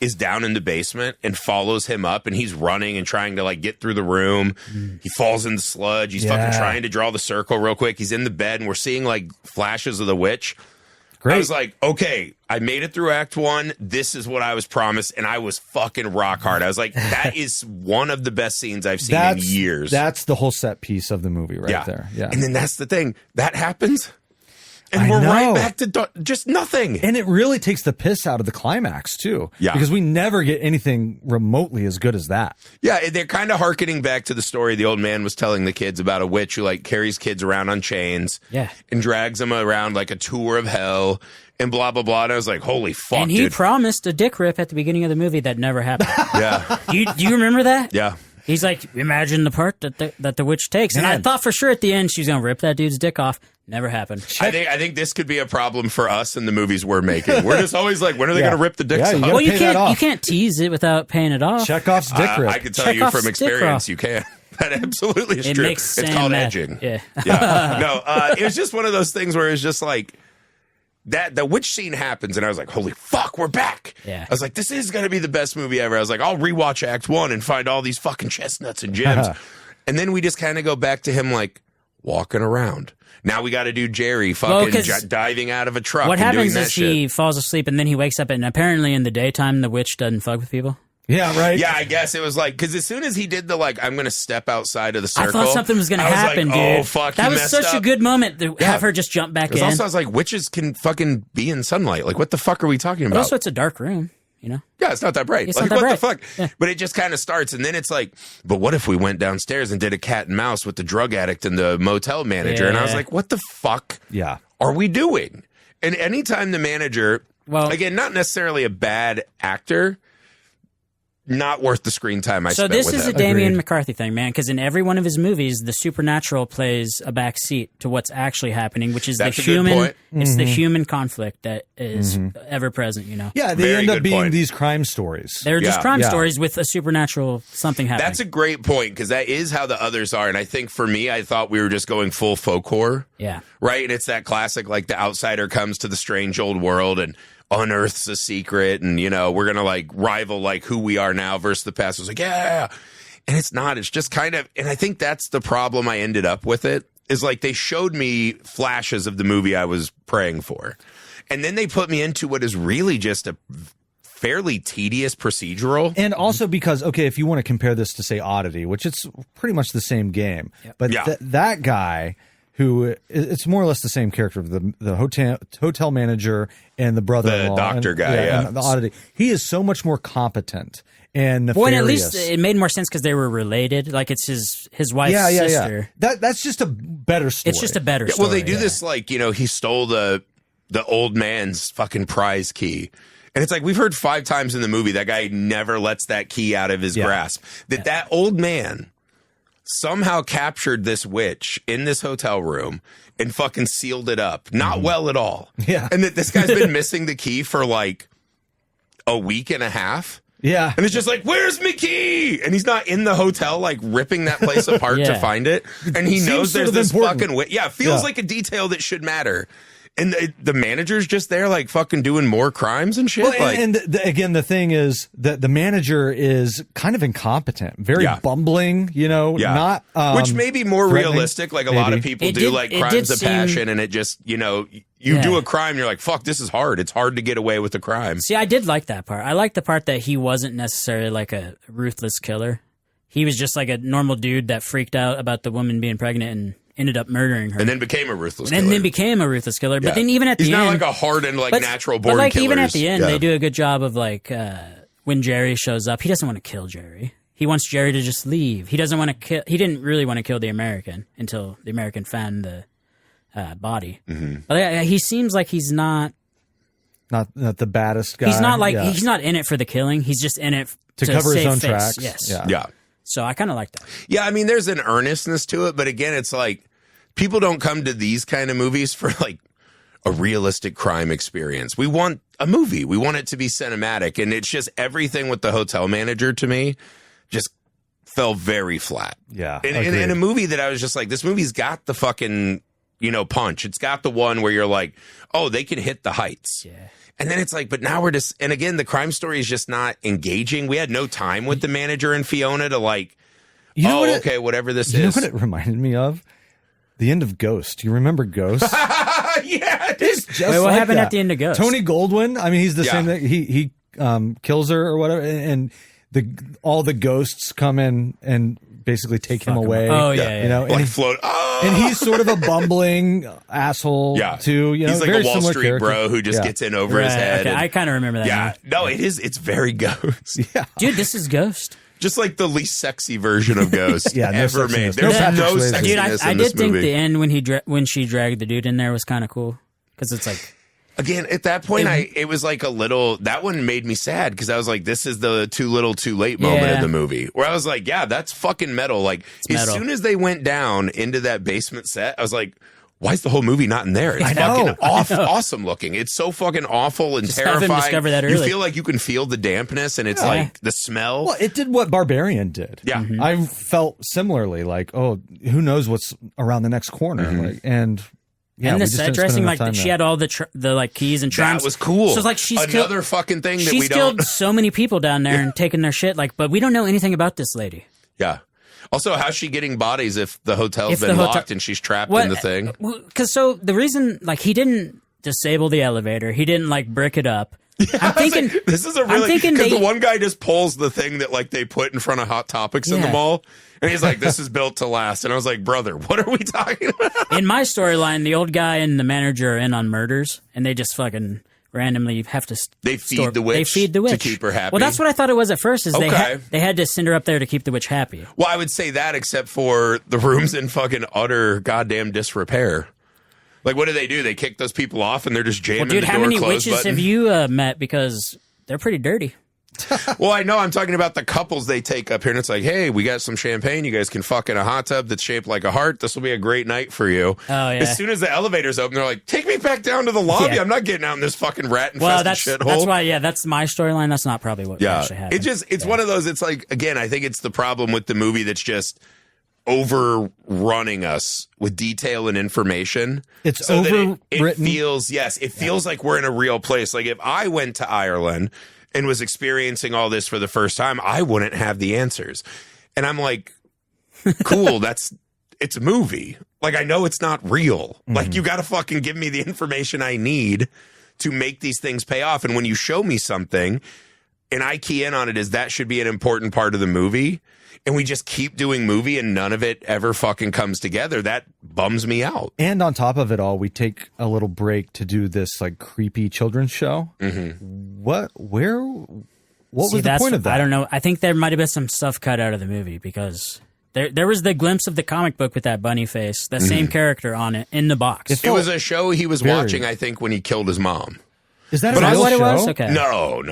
is down in the basement and follows him up and he's running and trying to like get through the room. He falls in the sludge. He's fucking trying to draw the circle real quick. He's in the bed and we're seeing like flashes of the witch. Great. I was like, okay, I made it through Act 1. This is what I was promised, and I was fucking rock hard. I was like, that is one of the best scenes I've seen in years. That's the whole set piece of the movie right there. Yeah. And then that's the thing. That happens, and we're right back to just nothing. And it really takes the piss out of the climax, too. Yeah. Because we never get anything remotely as good as that. Yeah, they're kind of hearkening back to the story the old man was telling the kids about a witch who, like, carries kids around on chains. Yeah. And drags them around like a tour of hell. And blah, blah, blah. And I was like, holy fuck, and he dude. promised a dick rip at the beginning of the movie that never happened. Yeah. Do you remember that? Yeah. He's like, imagine the part that the witch takes. Man. And I thought for sure at the end she's going to rip that dude's dick off. Never happened. I think this could be a problem for us in the movies we're making. We're just always like, when are they going to rip the dicks off? Well, you can't tease it without paying it off. Chekhov's dick rip. I can tell you from experience, you can. That absolutely is true. It's called edging. Yeah. No, it was just one of those things where it's just like, that the witch scene happens, and I was like, holy fuck, we're back. Yeah. I was like, this is going to be the best movie ever. I was like, I'll rewatch Act 1 and find all these fucking chestnuts and gems. And then we just kind of go back to him, like, walking around. Now we got to do Jerry fucking diving out of a truck. What happens is shit. He falls asleep, and then he wakes up, and apparently in the daytime, the witch doesn't fuck with people. Yeah, right. Yeah, I guess it was like, because as soon as he did the, like, I'm going to step outside of the circle. I thought something was going to happen, like, dude. Oh, fuck, that was such a good moment to have her just jump back in. Also, I was like, witches can fucking be in sunlight. Like, what the fuck are we talking about? But also, it's a dark room, you know? Yeah, it's not that bright. It's like, not that what bright. the fuck? Yeah. But it just kind of starts, and then it's like, but what if we went downstairs and did a cat and mouse with the drug addict and the motel manager? Yeah. And I was like, what the fuck are we doing? And anytime the manager, again, not necessarily a bad actor, not worth the screen time I spent with him. So this is a Damien Mc Carthy thing, man, because in every one of his movies, the supernatural plays a back seat to what's actually happening, which is the human. It's the human conflict that is ever present, you know. Yeah, they end up being these crime stories. They're just crime stories with a supernatural something happening. That's a great point, because that is how the others are. And I think for me, I thought we were just going full folk horror. Yeah. Right? And it's that classic, like, the outsider comes to the strange old world and unearths a secret, and, you know, we're gonna like rival like who we are now versus the past. It was like, yeah, and it's not. It's just kind of, and I think that's the problem I ended up with it, is like they showed me flashes of the movie I was praying for, and then they put me into what is really just a fairly tedious procedural. And also because, okay, if you want to compare this to, say, Oddity, which it's pretty much the same game, but that guy who, it's more or less the same character, the hotel manager and the brother-in-law. The doctor guy, and the Oddity. He is so much more competent and nefarious. Well, and at least it made more sense because they were related. Like, it's his wife's sister. That's just a better story. It's just a better story. Well, they do this, like, you know, he stole the old man's fucking prize key. And it's like, we've heard 5 times in the movie that guy never lets that key out of his grasp. That old man somehow captured this witch in this hotel room and fucking sealed it up. Not well at all. Yeah. And that this guy's been missing the key for like a week and a half. Yeah. And it's just like, where's Mickey? And he's not in the hotel, like ripping that place apart to find it. And he knows there's this fucking way. Yeah, it feels like a detail that should matter. And the manager's just there, like fucking doing more crimes and shit. Well, again, the thing is that the manager is kind of incompetent, very bumbling, not which may be more realistic. Like a lot of people do, like crimes of passion, and it just you do a crime, you're like, fuck, this is hard. It's hard to get away with the crime. See, I did like that part. I liked the part that he wasn't necessarily like a ruthless killer. He was just like a normal dude that freaked out about the woman being pregnant and ended up murdering her. And then became a ruthless killer. But then even at the end... He's not like a hardened, natural born killer. But even at the end, they do a good job of like, when Jerry shows up, he doesn't want to kill Jerry. He wants Jerry to just leave. He doesn't want to kill... He didn't really want to kill the American until the American found the body. Mm-hmm. But he seems like he's not... Not the baddest guy. He's not like... He's not in it for the killing. He's just in it to cover his own face. tracks. Yes. Yeah. So I kind of like that. Yeah, I mean, there's an earnestness to it, but again, it's like people don't come to these kind of movies for like a realistic crime experience. We want a movie. We want it to be cinematic, and it's just everything with the hotel manager to me just fell very flat. Yeah, in a movie that I was just like, this movie's got the fucking punch. It's got the one where you're like, oh, they can hit the heights. Yeah. And then it's like, but now we're just, and again, the crime story is just not engaging. We had no time with the manager and Fiona to like, whatever this is. You know what it reminded me of? The end of Ghost. You remember Ghost? Yeah. It's just what like happened that. at the end of Ghost? Tony Goldwyn. I mean, he's the same thing. He kills her or whatever. And all the ghosts come in and basically take him away. Oh, yeah. Like float. And he's sort of a bumbling asshole, too. He's like very a Wall Street character. bro who just gets in over his head. Okay. I kind of remember that. Yeah. No, it is. It's very Ghost. Yeah. Dude, this is Ghost. Just like the least sexy version of Ghost ever made. There's no sexiness sexiness Dude, I in this did think movie. the end when she dragged the dude in there was kind of cool. Because it's like... Again, at that point, it was like a little... That one made me sad because I was like, this is the too little, too late moment of the movie. Where I was like, yeah, that's fucking metal. Like, as soon as they went down into that basement set, I was like, why is the whole movie not in there? It's fucking awesome looking. It's so fucking awful and terrifying. Have him discover that early. You feel like you can feel the dampness and it's like the smell. Well, it did what Barbarian did. Yeah. Mm-hmm. I felt similarly like, oh, who knows what's around the next corner. Mm-hmm. And the set dressing, like she had all the like keys and charms. That was cool. So it's like she's another fucking thing that we don't. She's killed so many people down there and taken their shit. Like, but we don't know anything about this lady. Yeah. Also, how's she getting bodies if the hotel's been locked and she's trapped in the thing? Because the reason, like, he didn't disable the elevator, he didn't like brick it up. Yeah, I'm thinking this is a really because the one guy just pulls the thing that like they put in front of Hot Topics in the mall, and he's like, "This is built to last." And I was like, "Brother, what are we talking about?" In my storyline, the old guy and the manager are in on murders, and they just fucking randomly have to. They feed the witch. They feed the witch to keep her happy. Well, that's what I thought it was at first. Is they had to send her up there to keep the witch happy. Well, I would say that, except for the room's in fucking utter goddamn disrepair. Like, what do? They kick those people off and they're just jamming the door close button? Dude, how many witches have you met? Because they're pretty dirty. Well, I know. I'm talking about the couples they take up here, and it's like, hey, we got some champagne. You guys can fuck in a hot tub that's shaped like a heart. This will be a great night for you. Oh, yeah. As soon as the elevator's open, they're like, take me back down to the lobby. Yeah. I'm not getting out in this fucking rat-infested shithole. That's why, that's my storyline. That's not probably what actually happened. It's one of those, it's like, again, I think it's the problem with the movie that's just overrunning us with detail and information. It's so overwritten. It feels like we're in a real place. Like if I went to Ireland and was experiencing all this for the first time, I wouldn't have the answers. And I'm like, cool, it's a movie. Like I know it's not real. Mm-hmm. Like you got to fucking give me the information I need to make these things pay off. And when you show me something and I key in on it as that should be an important part of the movie, and we just keep doing movie and none of it ever fucking comes together, that bums me out. And on top of it all, we take a little break to do this like creepy children's show. Mm-hmm. What was the point of that? I don't know. I think there might have been some stuff cut out of the movie because there was the glimpse of the comic book with that bunny face, the same character on it in the box. It was a show he was watching, I think, when he killed his mom. Is that what show? it was? Okay. No.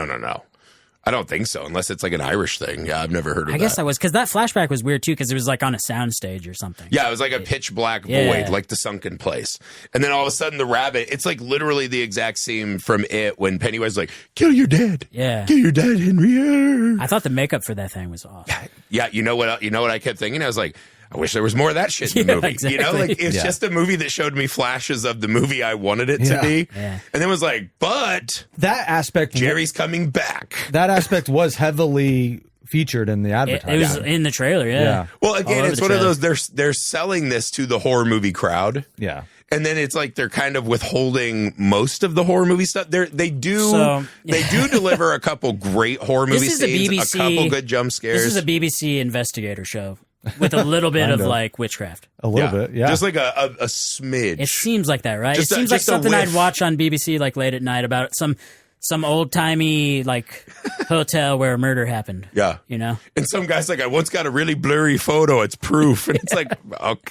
I don't think so, unless it's like an Irish thing. Yeah, I've never heard of that. I guess that was because that flashback was weird too, because it was like on a soundstage or something. Yeah, it was like a pitch black void, like the sunken place. And then all of a sudden the rabbit, it's like literally the exact scene from It when Pennywise is like, kill your dad. Yeah. Kill your dad, Henry. I thought the makeup for that thing was off. Yeah, you know what I kept thinking? I was like, I wish there was more of that shit in the movie. Exactly. You know, like it's just a movie that showed me flashes of the movie I wanted it to be. Yeah. And then was like, but that aspect, Jerry's coming back. That aspect was heavily featured in the advertising. It was in the trailer, yeah. Well, again, it's one of those, they're selling this to the horror movie crowd. Yeah. And then it's like they're kind of withholding most of the horror movie stuff. They do deliver a couple great horror movie scenes, a couple good jump scares. This is a BBC investigator show with a little bit of like witchcraft. A little bit, yeah. Just like a smidge. It seems like that, right? It seems like something I'd watch on BBC like late at night about some old-timey like hotel where a murder happened. Yeah. You know? And some guy's like, I once got a really blurry photo. It's proof. And it's like,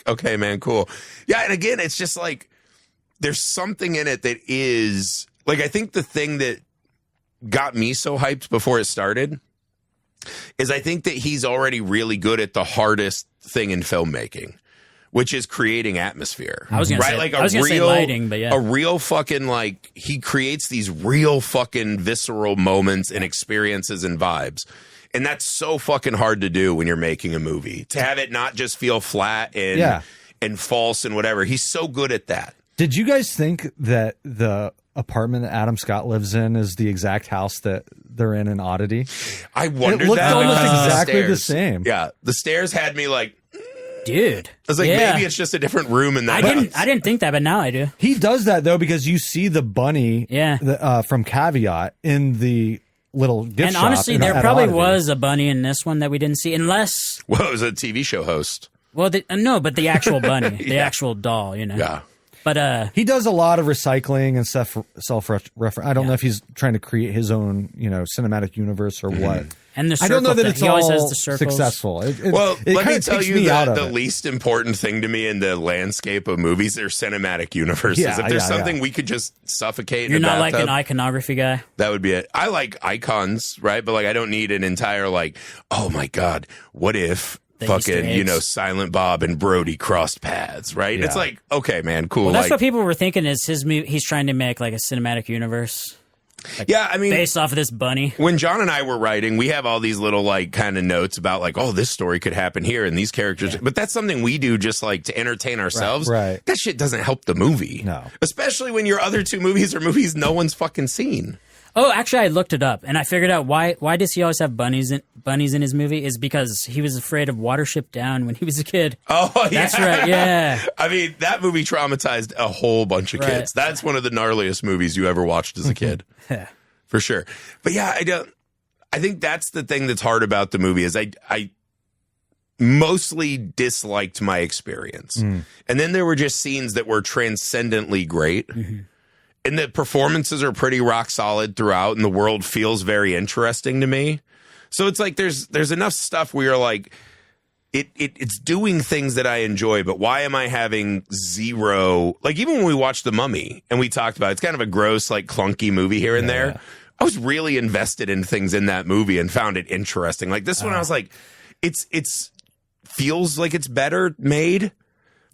okay, man, cool. Yeah, and again, it's just like, there's something in it that is, like, I think the thing that got me so hyped before it started is I think that he's already really good at the hardest thing in filmmaking, which is creating atmosphere. I was going to say lighting, but yeah. A real fucking, like, he creates these real fucking visceral moments and experiences and vibes. And that's so fucking hard to do when you're making a movie. To have it not just feel flat and false and whatever. He's so good at that. Did you guys think that the apartment that Adam Scott lives in is the exact house that they're in Oddity? I wondered that. It looked almost exactly the same. Yeah. The stairs had me like, dude. I was like, maybe it's just a different room in that house. I didn't think that, but now I do. He does that, though, because you see the bunny from Caveat in the little gift shop. And honestly, there probably was a bunny in this one that we didn't see, unless... Well, it was a TV show host. Well, no, but the actual bunny, the actual doll, you know. Yeah. But he does a lot of recycling and self-reference. I don't know if he's trying to create his own, cinematic universe or what. And the I don't know that it's all successful. Let me tell you that the least important thing to me in the landscape of movies are cinematic universes. If there's something we could just suffocate You're in a not bathtub, like an iconography guy? That would be it. I like icons, right? But like, I don't need an entire like, oh my God, what if... fucking, Silent Bob and Brody crossed paths, right? Yeah. It's like, okay, man, cool. Well, that's what people were thinking is he's trying to make like a cinematic universe. Like, I mean, based off of this bunny. When John and I were writing, we have all these little like kind of notes about like, oh, this story could happen here and these characters. Yeah. But that's something we do just like to entertain ourselves. Right. That shit doesn't help the movie. No. Especially when your other two movies are movies no one's fucking seen. Oh, actually, I looked it up, and I figured out why does he always have bunnies in his movie is because he was afraid of Watership Down when he was a kid. Oh, yeah. That's right, yeah. I mean, that movie traumatized a whole bunch of kids. That's one of the gnarliest movies you ever watched as a kid. Yeah. For sure. But yeah, I think that's the thing that's hard about the movie is I mostly disliked my experience. And then there were just scenes that were transcendently great. Mm-hmm. And the performances are pretty rock solid throughout, and the world feels very interesting to me. So it's like there's enough stuff where you're like, it's doing things that I enjoy, but why am I having zero? Like even when we watched The Mummy and we talked about it, it's kind of a gross, like clunky movie here and there. I was really invested in things in that movie and found it interesting. Like this one, I was like, it's feels like it's better made.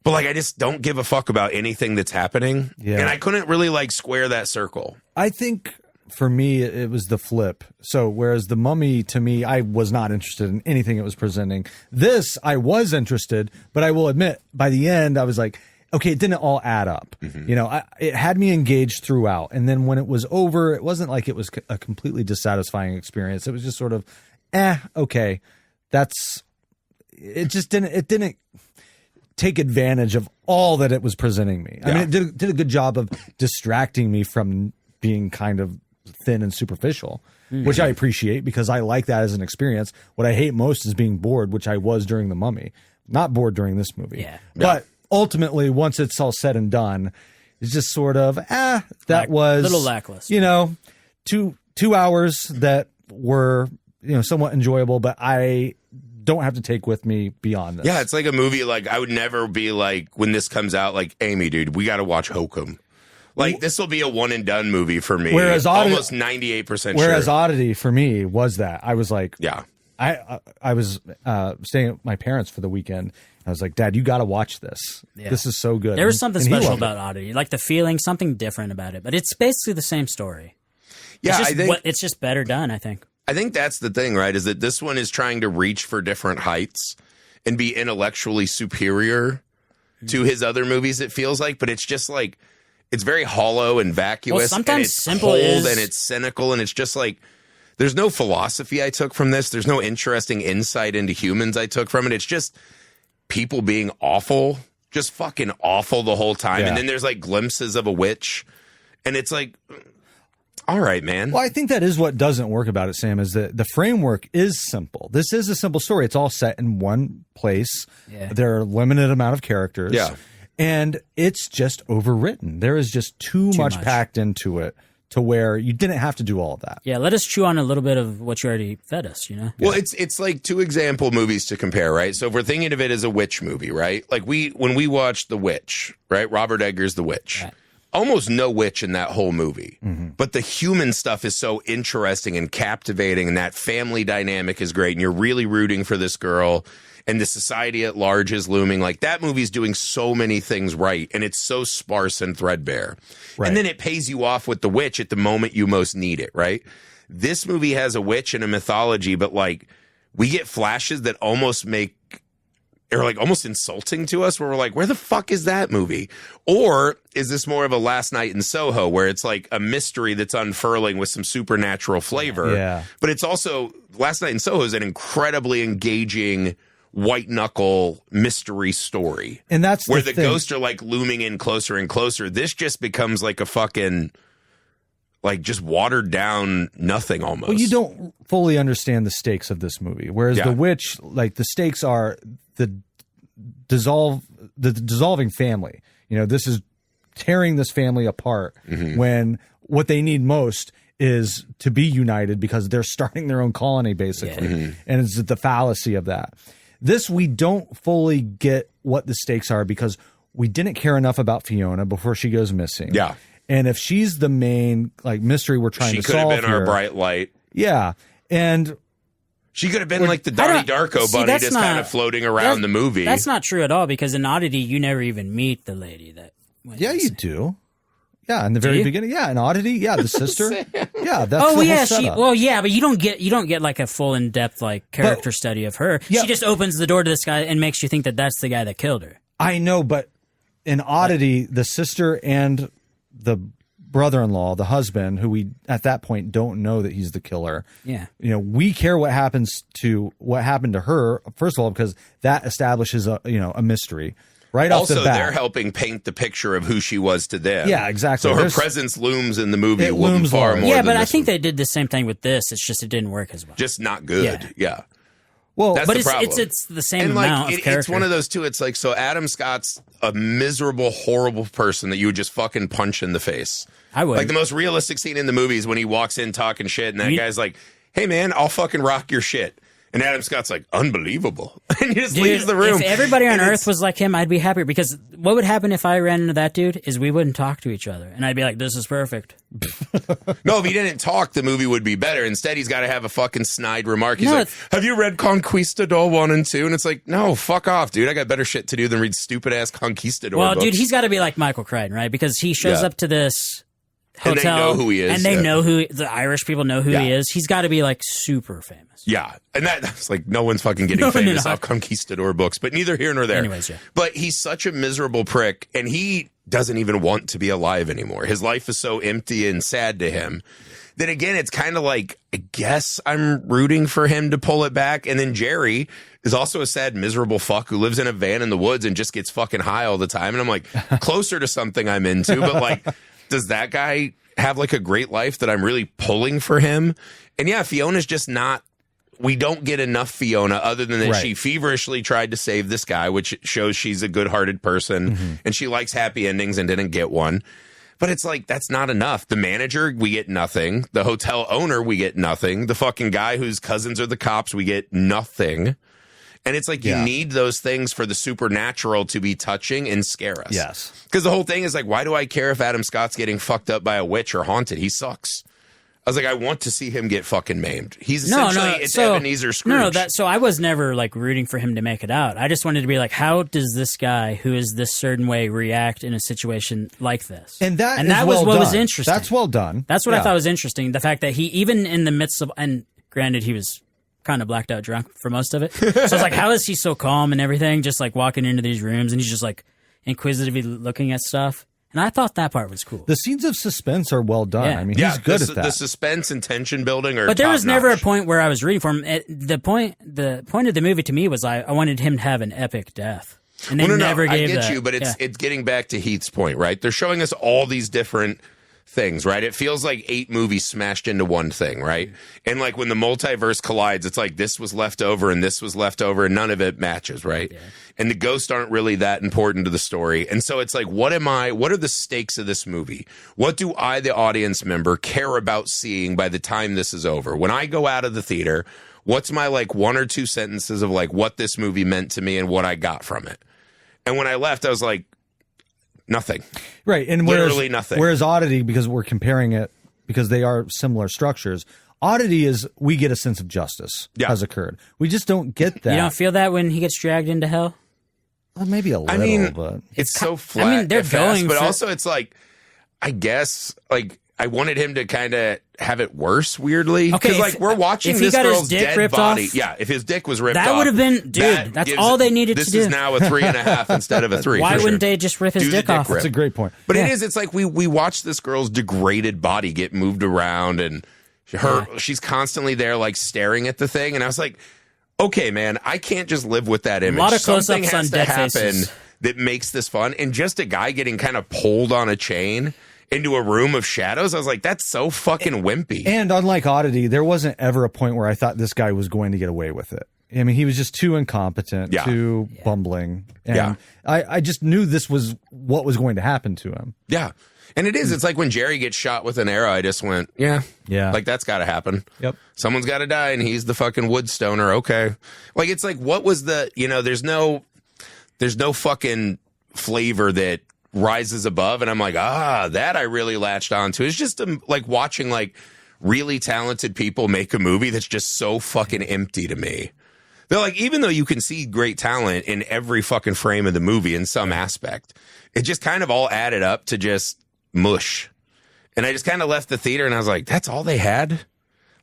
But, like, I just don't give a fuck about anything that's happening. Yeah. And I couldn't really, like, square that circle. I think, for me, it was the flip. So, whereas The Mummy, to me, I was not interested in anything it was presenting. This, I was interested, but I will admit, by the end, I was like, okay, it didn't all add up. Mm-hmm. It had me engaged throughout. And then when it was over, it wasn't like it was a completely dissatisfying experience. It was just sort of, okay. It didn't take advantage of all that it was presenting me. I mean, it did a good job of distracting me from being kind of thin and superficial, which I appreciate because I like that as an experience. What I hate most is being bored, which I was during The Mummy. Not bored during this movie. Yeah. But ultimately, once it's all said and done, it's just sort of, that was... a little lackluster. 2 hours that were, somewhat enjoyable, but I don't have to take with me beyond this. Yeah, it's like a movie, like, I would never be like, when this comes out, like, Amy, dude, we got to watch Hokum. Like, this will be a one and done movie for me. Whereas almost 98% Whereas sure. Oddity for me was that. I was like, yeah. I was staying at my parents for the weekend. I was like, Dad, you got to watch this. Yeah. This is so good. There was something special about Oddity, like the feeling, something different about it. But it's basically the same story. Yeah, it's just better done, I think. I think that's the thing, right? Is that this one is trying to reach for different heights and be intellectually superior to his other movies, it feels like. But it's just like, it's very hollow and vacuous. Well, sometimes and it's simple cold is... and it's cynical. And it's just like, there's no philosophy I took from this. There's no interesting insight into humans I took from it. It's just people being awful, just fucking awful the whole time. Yeah. And then there's like glimpses of a witch. And it's like, all right, man. Well, I think that is what doesn't work about it, Sam, is that the framework is simple. This is a simple story. It's all set in one place. Yeah. There are a limited amount of characters. Yeah. And it's just overwritten. There is just too much packed into it to where you didn't have to do all of that. Yeah, let us chew on a little bit of what you already fed us, you know? Well, it's like two example movies to compare, right? So if we're thinking of it as a witch movie, right? Like when we watched The Witch, right? Robert Eggers' The Witch. Right. Almost no witch in that whole movie. Mm-hmm. But the human stuff is so interesting and captivating, and that family dynamic is great, and you're really rooting for this girl, and the society at large is looming. Like, that movie's doing so many things right, and it's so sparse and threadbare. Right. And then it pays you off with the witch at the moment you most need it, right? This movie has a witch and a mythology, but, like, we get flashes that almost are like almost insulting to us, where we're like, where the fuck is that movie? Or is this more of a Last Night in Soho, where it's like a mystery that's unfurling with some supernatural flavor? Yeah. But it's also, Last Night in Soho is an incredibly engaging white knuckle mystery story. And that's where the ghosts are like looming in closer and closer. This just becomes like a fucking, like, just watered down nothing almost. Well, you don't fully understand the stakes of this movie. Whereas The Witch, like, the stakes are the dissolving family. You know, this is tearing this family apart when what they need most is to be united because they're starting their own colony, basically. Yeah. And it's the fallacy of that. This, we don't fully get what the stakes are because we didn't care enough about Fiona before she goes missing. Yeah. And if she's the main, like, mystery we're trying to solve, she could have been our bright light. Yeah. And she could have been like the Donnie Darko bunny just kind of floating around the movie. That's not true at all, because in Oddity, you never even meet the lady that went missing. You do. Yeah, in the very beginning. Yeah, in Oddity. Yeah, the sister. Yeah, that's the whole setup. But you don't get like a full in depth like character study of her. Yeah. She just opens the door to this guy and makes you think that that's the guy that killed her. I know, but in Oddity, the sister and the brother-in-law, the husband, who we at that point don't know that he's the killer. Yeah, you know, we care what happened to her. First of all, because that establishes a mystery. Right off the bat. Also, they're helping paint the picture of who she was to them. Yeah, exactly. So her presence looms in the movie far more. Yeah, but I think they did the same thing with this. It's just it didn't work as well. Just not good. Yeah. Well, that's the problem. It's the same amount of character. It's one of those two. It's like, so Adam Scott's a miserable, horrible person that you would just fucking punch in the face. I would. Like, the most realistic scene in the movie is when he walks in talking shit, and that guy's like, "Hey man, I'll fucking rock your shit." And Adam Scott's like, unbelievable. And he just leaves the room. If everybody on Earth was like him, I'd be happier. Because what would happen if I ran into that dude is we wouldn't talk to each other. And I'd be like, this is perfect. No, if he didn't talk, the movie would be better. Instead, he's got to have a fucking snide remark. He's like, have you read Conquistador 1 and 2? And it's like, no, fuck off, dude. I got better shit to do than read stupid-ass Conquistador books. Dude, he's got to be like Michael Crichton, right? Because he shows up to this hotel. And they know who he is. And they know the Irish people know who he is. He's got to be like super famous. Yeah. And that's like, no one's fucking getting famous off Conquistador books, but neither here nor there. Anyways, yeah. But he's such a miserable prick, and he doesn't even want to be alive anymore. His life is so empty and sad to him that, again, it's kind of like, I guess I'm rooting for him to pull it back. And then Jerry is also a sad, miserable fuck who lives in a van in the woods and just gets fucking high all the time. And I'm like, closer to something I'm into, but like, does that guy have like a great life that I'm really pulling for him? And yeah, Fiona's just not, we don't get enough Fiona other than that she feverishly tried to save this guy, which shows she's a good-hearted person and she likes happy endings and didn't get one. But it's like, that's not enough. The manager, we get nothing. The hotel owner, we get nothing. The fucking guy whose cousins are the cops, we get nothing. And it's like you need those things for the supernatural to be touching and scare us. Yes. Because the whole thing is like, why do I care if Adam Scott's getting fucked up by a witch or haunted? He sucks. I was like, I want to see him get fucking maimed. He's essentially it's Ebenezer Scrooge. So I was never like rooting for him to make it out. I just wanted to be like, how does this guy who is this certain way react in a situation like this? And that was what was interesting. That's well done. That's what I thought was interesting. The fact that he, even in the midst of, and granted, he was kind of blacked out drunk for most of it. So I was like, how is he so calm and everything? Just like walking into these rooms and he's just like inquisitively looking at stuff. And I thought that part was cool. The scenes of suspense are well done. I mean, he's good at that. The suspense and tension building are But there was never a top-notch. point where I was rooting for him. The point of the movie to me was I wanted him to have an epic death. And they never gave that. I get you, but it's getting back to Heath's point, right? They're showing us all these different things, right? It feels like 8 movies smashed into one thing, right? And like when the multiverse collides, it's like this was left over and this was left over and none of it matches, right? Yeah. And the ghosts aren't really that important to the story. And so it's like, what are the stakes of this movie? What do I, the audience member, care about seeing by the time this is over? When I go out of the theater, what's my like 1 or 2 sentences of like what this movie meant to me and what I got from it? And when I left, I was like, nothing. Right. And literally nothing. Whereas Oddity, because we're comparing it, because they are similar structures, Oddity is we get a sense of justice has occurred. We just don't get that. You don't feel that when he gets dragged into hell? Well, maybe a little, but it's so flat. I mean, they're going but also it's like, I guess, like, I wanted him to kind of have it worse, weirdly. Okay, because like we're watching this girl's dead body. Off, if his dick was ripped off, that would have been, dude. That's all they needed to do. This is now a 3.5 instead of a 3. Why wouldn't they just rip his dick off? That's a great point. But it is. It's like we watched this girl's degraded body get moved around, and she's constantly there, like staring at the thing. And I was like, okay, man, I can't just live with that image. A lot of Something close-ups has on to dead happen faces that makes this fun. And just a guy getting kind of pulled on a chain into a room of shadows, I was like, that's so fucking wimpy. And unlike Oddity, there wasn't ever a point where I thought this guy was going to get away with it. I mean, he was just too incompetent, too bumbling. And I just knew this was what was going to happen to him. Yeah. And it is. It's like when Jerry gets shot with an arrow, I just went, yeah. Like, that's got to happen. Yep. Someone's got to die, and he's the fucking wood stoner. Okay. Like, it's like, what was the, there's no fucking flavor that rises above, and I'm like, that I really latched onto. It's just like watching like really talented people make a movie that's just so fucking empty to me. They're like, even though you can see great talent in every fucking frame of the movie in some aspect, it just kind of all added up to just mush. And I just kind of left the theater and I was like, that's all they had?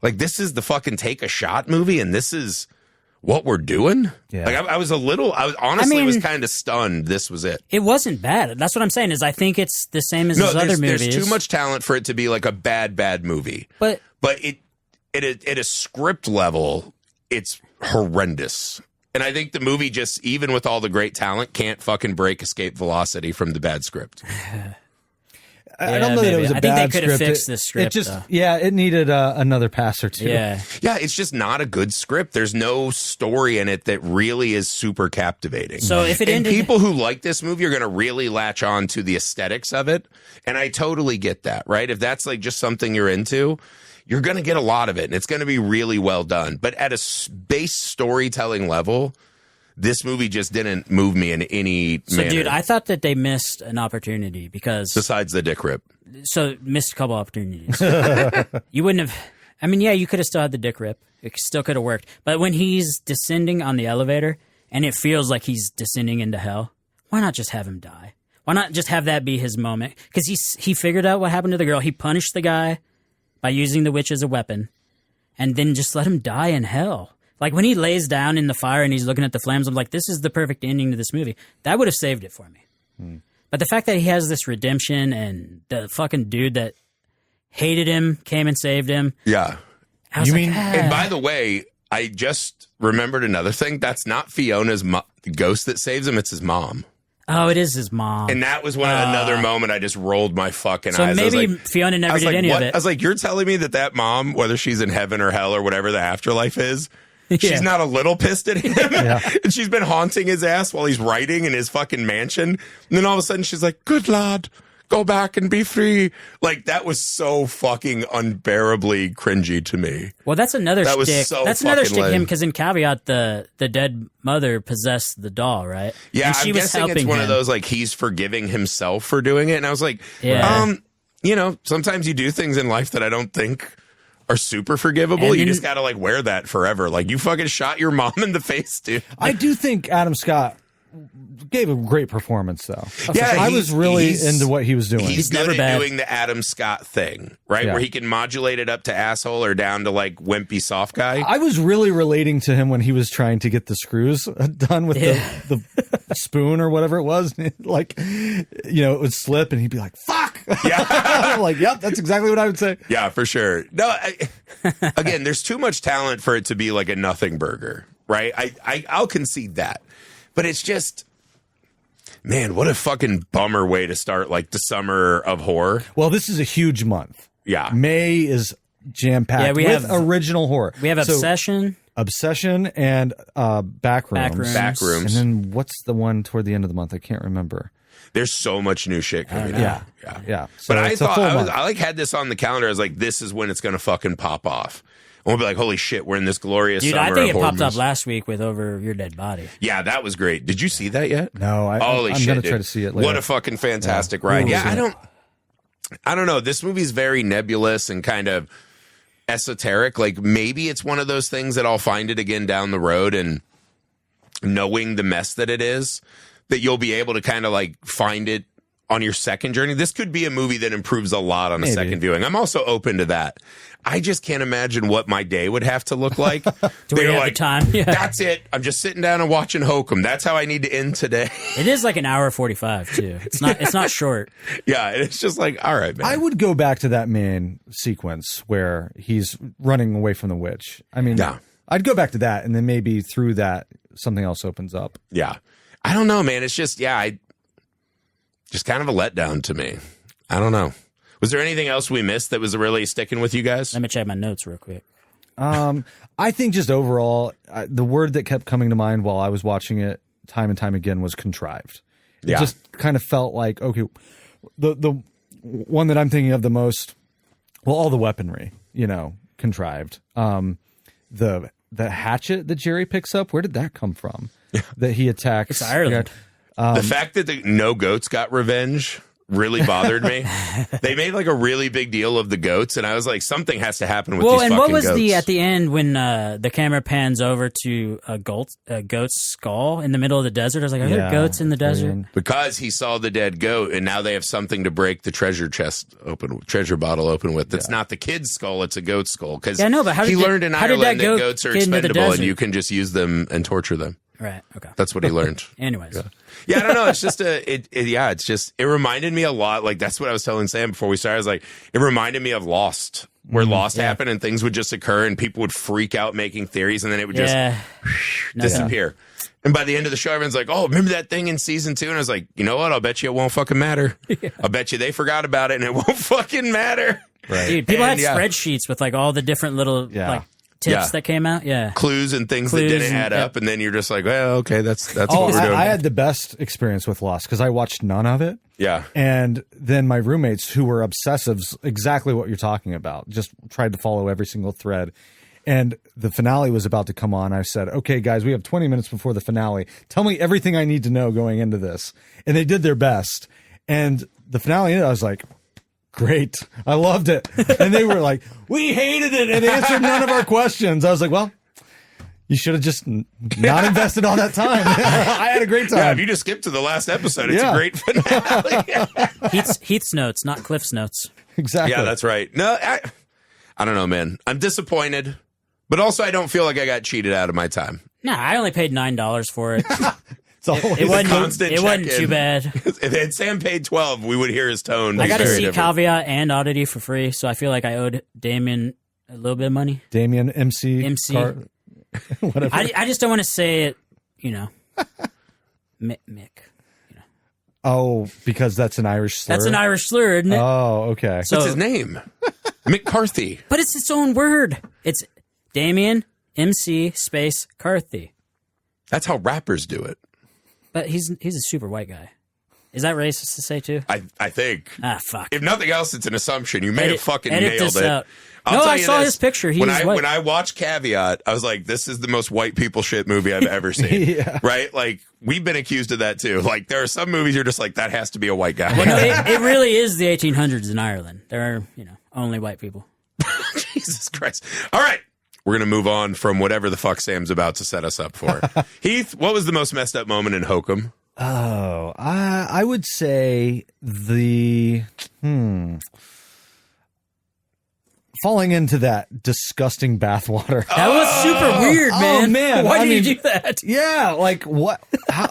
Like, this is the fucking take a shot movie, and this is what we're doing? Yeah. Like, I was honestly was kind of stunned this was it. It wasn't bad. That's what I'm saying, is I think it's the same as his other movies. There's too much talent for it to be like a bad movie. But it at a script level, it's horrendous. And I think the movie just, even with all the great talent, can't fucking break escape velocity from the bad script. I don't know that it was a bad script. I think they could have fixed this script. It just, it needed another pass or two. Yeah, it's just not a good script. There's no story in it that really is super captivating. So if it ended, people who like this movie are going to really latch on to the aesthetics of it, and I totally get that. Right? If that's like just something you're into, you're going to get a lot of it, and it's going to be really well done. But at a base storytelling level, this movie just didn't move me in any manner. Dude, I thought that they missed an opportunity because... Besides the dick rip. So, missed a couple opportunities. You wouldn't have... I mean, you could have still had the dick rip. It still could have worked. But when he's descending on the elevator, and it feels like he's descending into hell, why not just have him die? Why not just have that be his moment? Because he figured out what happened to the girl. He punished the guy by using the witch as a weapon, and then just let him die in hell. Like, when he lays down in the fire and he's looking at the flames, I'm like, this is the perfect ending to this movie. That would have saved it for me. But the fact that he has this redemption, and the fucking dude that hated him came and saved him. Yeah. I was like, And by the way, I just remembered another thing. That's not Fiona's ghost that saves him. It's his mom. Oh, it is his mom. And that was another moment I just rolled my fucking eyes. So maybe Fiona never did any of it. I was like, you're telling me that mom, whether she's in heaven or hell or whatever the afterlife is, she's not a little pissed at him. And she's been haunting his ass while he's writing in his fucking mansion. And then all of a sudden she's like, good lad, go back and be free. Like, that was so fucking unbearably cringy to me. Well, that's another that shtick. Was so that's another shtick lame. him, because in Caveat, the dead mother possessed the doll, right? Yeah, and she I'm was guessing helping it's one him. of those, like, he's forgiving himself for doing it. And I was like, you know, sometimes you do things in life that I don't think are super forgivable. You just got to, like, wear that forever. Like, you fucking shot your mom in the face, dude. I do think Adam Scott gave a great performance, though. Yeah, I was really into what he was doing. He's good at doing the Adam Scott thing, right? Yeah. Where he can modulate it up to asshole or down to, like, wimpy soft guy. I was really relating to him when he was trying to get the screws done with the spoon or whatever it was. Like, you know, it would slip and he'd be like, fuck. Yeah. I'm like, yep, that's exactly what I would say. Yeah, for sure. No, again, there's too much talent for it to be like a nothing burger, right? I'll concede that. But it's just, man, what a fucking bummer way to start, like, the summer of horror. Well, this is a huge month. Yeah. May is jam-packed with original horror. We have Obsession. Obsession and Backrooms. Backrooms. And then what's the one toward the end of the month? I can't remember. There's so much new shit coming out. Yeah. So So but I it's a thought, full month. I like had this on the calendar. I was like, this is when it's going to fucking pop off. And we'll be like, holy shit, we're in this glorious Dude, summer I think of it horror popped movies. up last week with Over Your Dead Body. Yeah, that was great. Did you see that yet? No, I'm Holy shit, going to dude. try to see it later. What a fucking fantastic ride. Yeah, I don't know. This movie's very nebulous and kind of esoteric. Like, maybe it's one of those things that I'll find it again down the road, and knowing the mess that it is, that you'll be able to kind of, like, find it on your second journey. This could be a movie that improves a lot on a second viewing. I'm also open to that. I just can't imagine what my day would have to look like. Do we have the time? Yeah. That's it. I'm just sitting down and watching Hokum. That's how I need to end today. It is like an hour 45 too. It's not short. Yeah, it's just like, all right, man. I would go back to that main sequence where he's running away from the witch. I mean, I'd go back to that, and then maybe through that, something else opens up. Yeah. I don't know, man. It's just, just kind of a letdown to me. I don't know. Was there anything else we missed that was really sticking with you guys? Let me check my notes real quick. I think just overall, the word that kept coming to mind while I was watching it time and time again was contrived. It just kind of felt like, okay, the one that I'm thinking of the most, well, all the weaponry, you know, contrived. The hatchet that Jerry picks up, where did that come from? That he attacks? It's Ireland. The fact that the no goats got revenge really bothered me. They made like a really big deal of the goats, and I was like, something has to happen with these fucking goats. Well, and what was at the end when the camera pans over to a goat's skull in the middle of the desert? I was like, are there goats in the desert? Because he saw the dead goat, and now they have something to break the treasure bottle open with. That's not the kid's skull; it's a goat's skull. Because he learned in Ireland that goats are expendable, and you can just use them and torture them. Right. Okay. That's what he learned. Anyways. Yeah, I don't know. It's just it reminded me a lot. Like, that's what I was telling Sam before we started. I was like, it reminded me of Lost, where Lost happened and things would just occur and people would freak out making theories and then it would just disappear. And by the end of the show, everyone's like, oh, remember that thing in season 2? And I was like, you know what? I'll bet you it won't fucking matter. I'll bet you they forgot about it and it won't fucking matter. Right. Dude, people had spreadsheets with like all the different little like tips that came out, clues and things that didn't add up, and then you're just like, well, okay, that's what we're doing. I had the best experience with Lost because I watched none of it. Yeah, and then my roommates, who were obsessives, exactly what you're talking about, just tried to follow every single thread. And the finale was about to come on. I said, okay, guys, we have 20 minutes before the finale. Tell me everything I need to know going into this. And they did their best. And the finale ended, I was like, great. I loved it. And they were like, we hated it and answered none of our questions. I was like, well, you should have just not invested all that time. I had a great time. Yeah, if you just skip to the last episode, it's a great finale. Heath's notes, not Cliff's notes. Exactly. Yeah, that's right. No, I don't know, man. I'm disappointed, but also I don't feel like I got cheated out of my time. Nah, I only paid $9 for it. It wasn't too bad. If had Sam paid $12, we would hear his tone. I got to see Caveat and Oddity for free, so I feel like I owed Damien a little bit of money. Damien MC. Whatever. I just don't want to say it, you know. Mick. You know. Oh, because that's an Irish slur? That's an Irish slur, isn't it? Oh, okay. So, what's his name? Mc Carthy. But it's its own word. It's Damien MC space Carthy. That's how rappers do it. But he's a super white guy. Is that racist to say too? I think. Ah, fuck. If nothing else, it's an assumption. You may have fucking edit nailed this it. Out. No, I saw his picture. He was white. When I watched Caveat, I was like, this is the most white people shit movie I've ever seen. Yeah. Right? Like, we've been accused of that too. Like, there are some movies you're just like, that has to be a white guy. Well, no, it really is the 1800s in Ireland. There are, only white people. Jesus Christ. All right. We're going to move on from whatever the fuck Sam's about to set us up for. Heath, what was the most messed up moment in Hokum? Oh, I would say the falling into that disgusting bathwater. That was super weird, man. Oh, man. Why did you do that? Yeah, like what? How,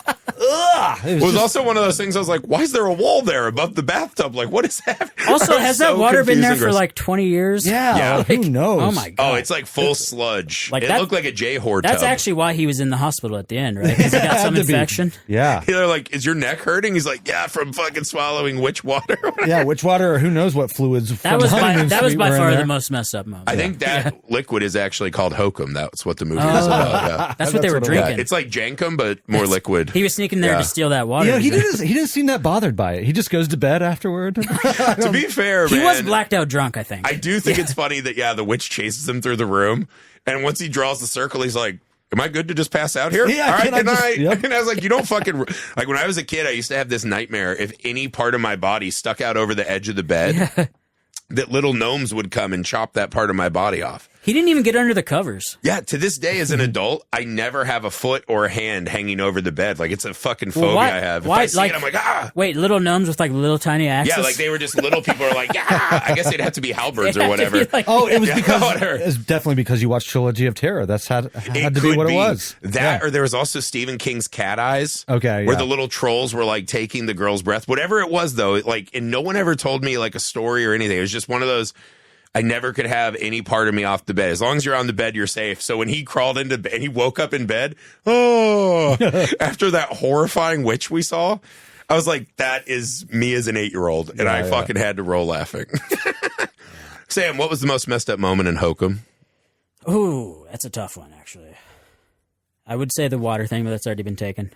It was also one of those things I was like, why is there a wall there above the bathtub? Like, what is happening? Also, has that water been there for like 20 years? Yeah, like, who knows? Oh, my God. Oh, it's like full sludge. Like it looked like a J-Horde That's tub. actually why he was in the hospital at the end, right? Because he got some infection. Yeah. They're like, is your neck hurting? He's like, yeah, from fucking swallowing witch water. Yeah, witch water or who knows what fluids. That was by far the most messed up moment. I think that liquid is actually called Hokum. That's what the movie is about. Yeah. That's what they were drinking. Yeah, it's like Jankum, but more liquid. He was sneaking there to steal that water. He didn't seem that bothered by it. He just goes to bed afterward. To be fair, he man, was blacked out drunk, I think. I do think it's funny that, the witch chases him through the room, and once he draws the circle, he's like, am I good to just pass out here? Yeah, all right, good night. Yep. And I was like, you don't fucking... Like, when I was a kid, I used to have this nightmare if any part of my body stuck out over the edge of the bed, that little gnomes would come and chop that part of my body off. He didn't even get under the covers. Yeah, to this day as an adult, I never have a foot or a hand hanging over the bed. Like, it's a fucking phobia I have. If I see it, I'm like, ah! Wait, little gnomes with like little tiny axes? Yeah, like they were just little people are like, yeah! I guess they'd have to be halberds or whatever. It was because it's definitely because you watched Trilogy of Terror. That's had to be what it was. That, or there was also Stephen King's Cat Eyes. Okay, where the little trolls were like taking the girl's breath. Whatever it was, though, and no one ever told me like a story or anything. It was just one of those. I never could have any part of me off the bed. As long as you're on the bed, you're safe. So when he crawled into bed, he woke up in bed. Oh, after that horrifying witch we saw, I was like, that is me as an 8-year-old. And I fucking had to roll laughing. Sam, what was the most messed up moment in Hokum? Ooh, that's a tough one, actually. I would say the water thing, but that's already been taken.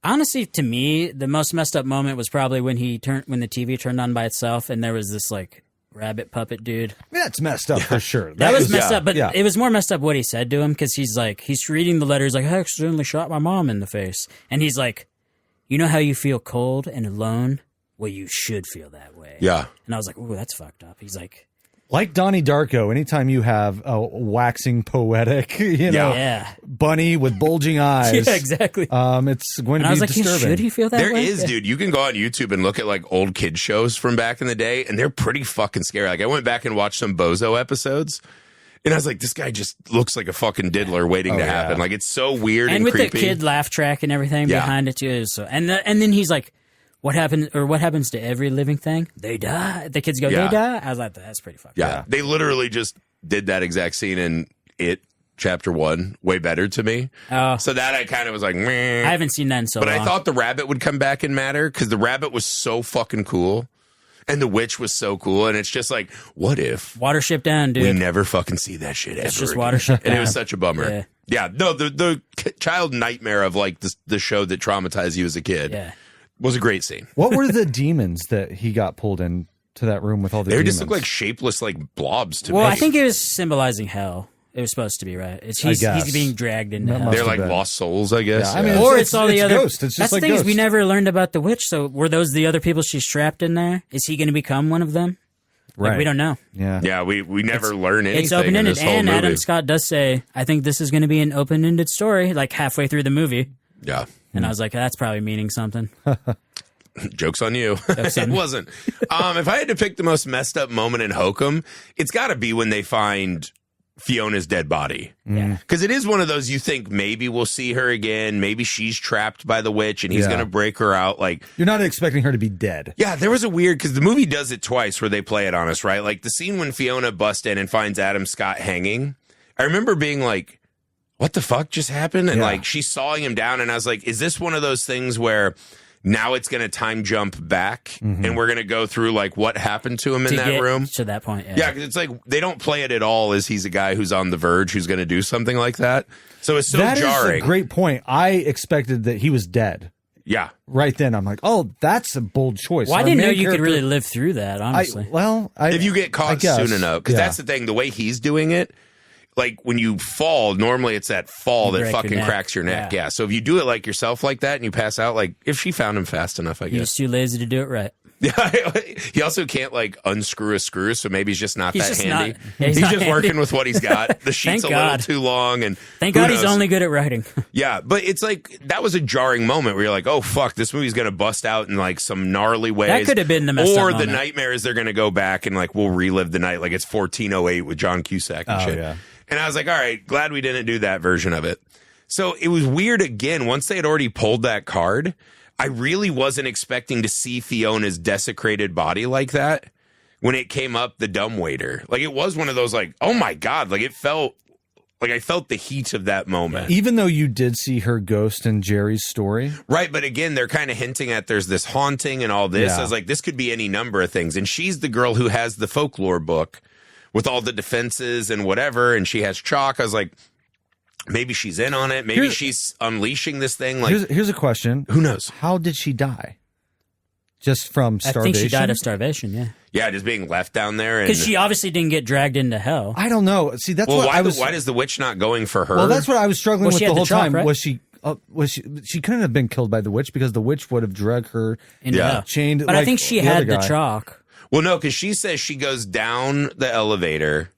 Honestly, to me, the most messed up moment was probably when the TV turned on by itself and there was this like rabbit puppet dude. That's messed up for sure. That was messed up, but it was more messed up what he said to him, because he's reading the letters like, I accidentally shot my mom in the face. And he's like, you know how you feel cold and alone? Well, you should feel that way. Yeah. And I was like, ooh, that's fucked up. He's like Donnie Darko, anytime you have a waxing poetic, bunny with bulging eyes. Yeah, exactly. It's going to be disturbing. Should he feel that way? There is, dude. You can go on YouTube and look at like old kid shows from back in the day, and they're pretty fucking scary. Like, I went back and watched some Bozo episodes, and I was like, this guy just looks like a fucking diddler waiting to happen. Like, it's so weird and with creepy. The kid laugh track and everything behind it too. So, and then he's like, what happens to every living thing? They die. The kids go, they die? I was like, that's pretty fucked up. Yeah. They literally just did that exact scene in It, Chapter 1, way better to me. Oh. So that I kind of was like, meh. I haven't seen that in so long. But I thought the rabbit would come back and matter, because the rabbit was so fucking cool. And the witch was so cool. And it's just like, what if... Watership down, dude. We never fucking see that shit ever. It's just Watership down. And it was such a bummer. Yeah. No, the child nightmare of like the show that traumatized you as a kid. Yeah. Was a great scene. What were the demons that he got pulled into that room with all the demons? They just look like shapeless like blobs to me. Well, I think it was symbolizing hell. It was supposed to be, right? He's being dragged into hell. They're like lost souls, I guess. Yeah, I mean, or it's all the other ghosts. It's just that's like the thing ghosts. is we never learned about the witch. So were those the other people she's trapped in there? Is he going to become one of them? Right. Like, we don't know. Yeah. We never learn anything. It's open ended, and movie. Adam Scott does say, "I think this is going to be an open ended story." Like halfway through the movie. Yeah. And I was like, that's probably meaning something. Joke's on you. It wasn't. If I had to pick the most messed up moment in Hokum, it's got to be when they find Fiona's dead body. Yeah. Because it is one of those you think maybe we'll see her again. Maybe she's trapped by the witch and he's going to break her out. Like, you're not expecting her to be dead. Yeah, there was a weird, because the movie does it twice where they play it on us, right? Like the scene when Fiona busts in and finds Adam Scott hanging. I remember being like, what the fuck just happened? And like she's sawing him down. And I was like, is this one of those things where now it's going to time jump back and we're going to go through like what happened to him in that room? To that point, yeah. Because it's like they don't play it at all as he's a guy who's on the verge who's going to do something like that. So it's so jarring. That is a great point. I expected that he was dead. Yeah. Right then, I'm like, oh, that's a bold choice. Well, I didn't know you could really live through that, honestly. If you get caught soon enough, because that's the thing, the way he's doing it, like when you fall, normally it's that fall that fucking cracks your neck. Yeah. So if you do it like yourself like that and you pass out, like if she found him fast enough, I guess. He's too lazy to do it right. Yeah, he also can't like unscrew a screw, so maybe he's just not that handy. He's just handy. Working with what he's got. The sheet's a little too long, and thank God he's only good at writing. Yeah, but it's like that was a jarring moment where you're like, oh fuck, this movie's gonna bust out in like some gnarly ways. That could have been the messed up moment. The nightmare is they're gonna go back and like we'll relive the night like it's 1408 with John Cusack and shit. Yeah. And I was like, all right, glad we didn't do that version of it. So it was weird again once they had already pulled that card. I really wasn't expecting to see Fiona's desecrated body like that when it came up the dumbwaiter. Like, it was one of those, like, oh, my God. Like, it felt like I felt the heat of that moment. Even though you did see her ghost in Jerry's story. Right. But again, they're kind of hinting at there's this haunting and all this. I was like, this could be any number of things. And she's the girl who has the folklore book with all the defenses and whatever. And she has chalk. I was like, maybe she's in on it. Maybe she's unleashing this thing. Like, here's a question. Who knows? How did she die? Just from starvation? I think she died of starvation, yeah. Yeah, just being left down there. Because she obviously didn't get dragged into hell. I don't know. See, that's what why is the witch not going for her? Well, that's what I was struggling with the whole time. Right? Was she couldn't have been killed by the witch because the witch would have dragged her chained. But I think she had the chalk. Well, no, because she says she goes down the elevator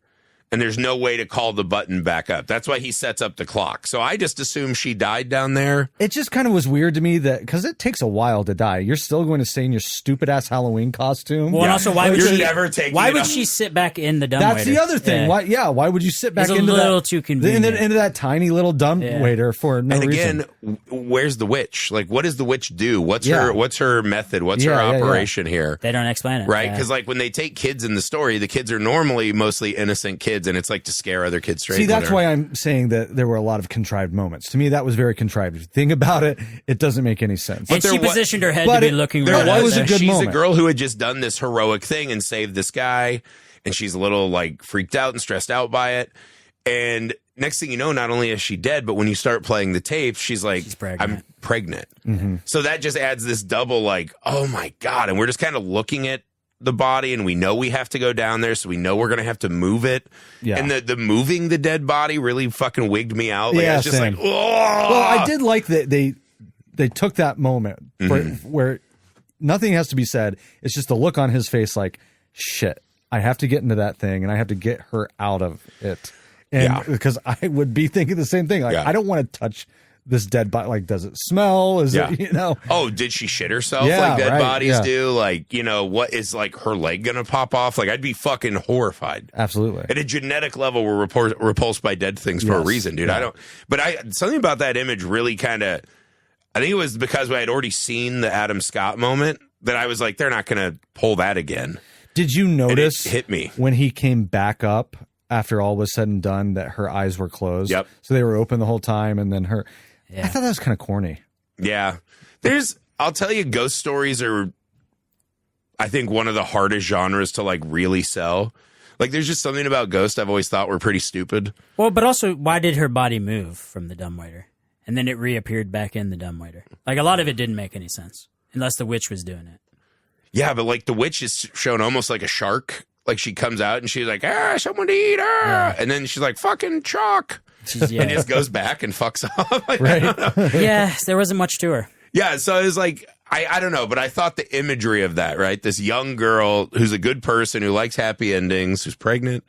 and there's no way to call the button back up. That's why he sets up the clock. So I just assume she died down there. It just kind of was weird to me that because it takes a while to die. You're still going to stay in your stupid ass Halloween costume. Well, and also why would she sit back in the dumbwaiter? That's the other thing. Yeah. Why would you sit back it's into a little too convenient. into that tiny little dumbwaiter for no reason? And again, where's the witch? Like, what does the witch do? What's her method? What's her operation here? They don't explain it, right? Because like when they take kids in the story, the kids are normally mostly innocent kids, and it's like to scare other kids straight. See, that's why I'm saying that there were a lot of contrived moments. To me, that was very contrived. If you think about it, it doesn't make any sense. And she positioned her head to be looking right at was a good She's moment. a girl who had just done this heroic thing and saved this guy, and she's a little like freaked out and stressed out by it. And next thing you know, not only is she dead, but when you start playing the tape, she's like, I'm pregnant. Mm-hmm. So that just adds this double like, oh my God. And we're just kind of looking at the body and we know we have to go down there, so we know we're gonna have to move it. And the moving the dead body really fucking wigged me out. Like, I was just like, oh. Well, I did like that they took that moment where nothing has to be said. It's just a look on his face like, shit, I have to get into that thing and I have to get her out of it. And because I would be thinking the same thing. Like, I don't want to touch this dead body. Like, does it smell? Is it, you know? Oh, did she shit herself like dead bodies do? Like, you know, what is like her leg gonna pop off? Like, I'd be fucking horrified. Absolutely. At a genetic level, we're repulsed by dead things for a reason, dude. Something about that image really kind of, I think it was because I had already seen the Adam Scott moment that I was like, they're not gonna pull that again. Did you notice it hit me when he came back up after all was said and done that her eyes were closed? Yep. So they were open the whole time, and then her. I thought that was kind of corny. Yeah. I'll tell you, ghost stories are, I think, one of the hardest genres to like really sell. Like, there's just something about ghosts I've always thought were pretty stupid. Well, but also, why did her body move from the dumbwaiter? And then it reappeared back in the dumbwaiter. Like, a lot of it didn't make any sense, unless the witch was doing it. Yeah, but like the witch is shown almost like a shark. Like, she comes out and she's like, someone to eat her. Yeah. And then she's like, fucking chalk. And just goes back and fucks off. Right. Yeah, there wasn't much to her. Yeah, so it was like, I don't know, but I thought the imagery of that, right? This young girl who's a good person, who likes happy endings, who's pregnant,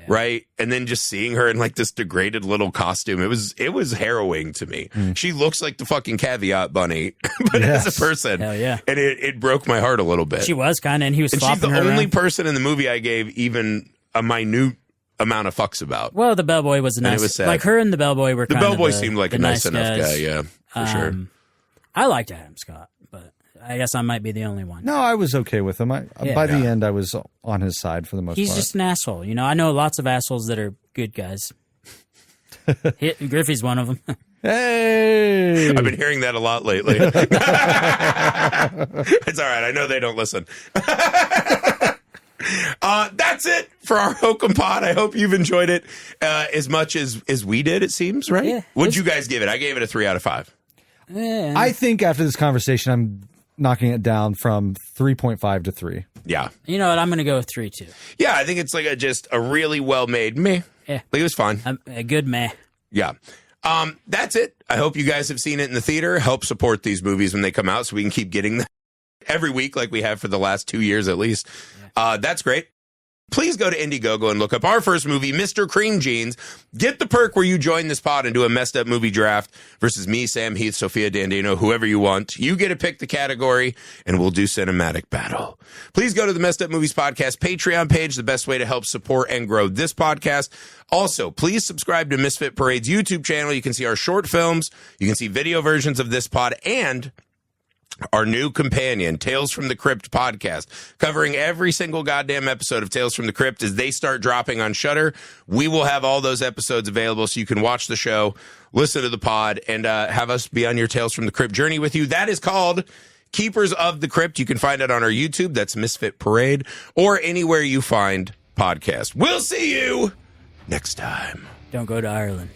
right? And then just seeing her in like this degraded little costume, it was harrowing to me. She looks like the fucking Caveat Bunny, but as a person. Hell yeah. And it broke my heart a little bit. She was kind of, and he was flopping her around. She's the only around. person in the movie I gave even a minute amount of fucks about. Well, the bellboy was nice. And it was sad. Like, her and the bellboy were the kind bellboy of seemed like a nice enough guy, yeah, for sure. I liked Adam Scott, but I guess I might be the only one. No, I was okay with him. By the end, I was on his side for the most part. He's just an asshole. You know, I know lots of assholes that are good guys. Griffey's one of them. Hey! I've been hearing that a lot lately. It's all right. I know they don't listen. That's it for our Hokum pod. I hope you've enjoyed it as much as we did, it seems, right? Yeah. What'd you guys give it? I gave it a 3 out of 5. I think after this conversation, I'm knocking it down from 3.5 to 3. Yeah. You know what? I'm going to go with 3 too. Yeah, I think it's like just a really well made meh. Yeah. Like it was fun. A good meh. Yeah. That's it. I hope you guys have seen it in the theater. Help support these movies when they come out so we can keep getting them every week like we have for the last 2 years at least. That's great. Please go to Indiegogo and look up our first movie, Mr. Cream Jeans. Get the perk where you join this pod and do a messed up movie draft versus me, Sam, Heath, Sophia Dandino, whoever you want. You get to pick the category and we'll do cinematic battle. Please go to the Messed Up Movies Podcast Patreon page, the best way to help support and grow this podcast. Also, please subscribe to Misfit Parade's YouTube channel. You can see our short films. You can see video versions of this pod and our new companion, Tales from the Crypt podcast, covering every single goddamn episode of Tales from the Crypt as they start dropping on Shudder. We will have all those episodes available so you can watch the show, listen to the pod, and have us be on your Tales from the Crypt journey with you. That is called Keepers of the Crypt. You can find it on our YouTube. That's Misfit Parade, or anywhere you find podcasts. We'll see you next time. Don't go to Ireland.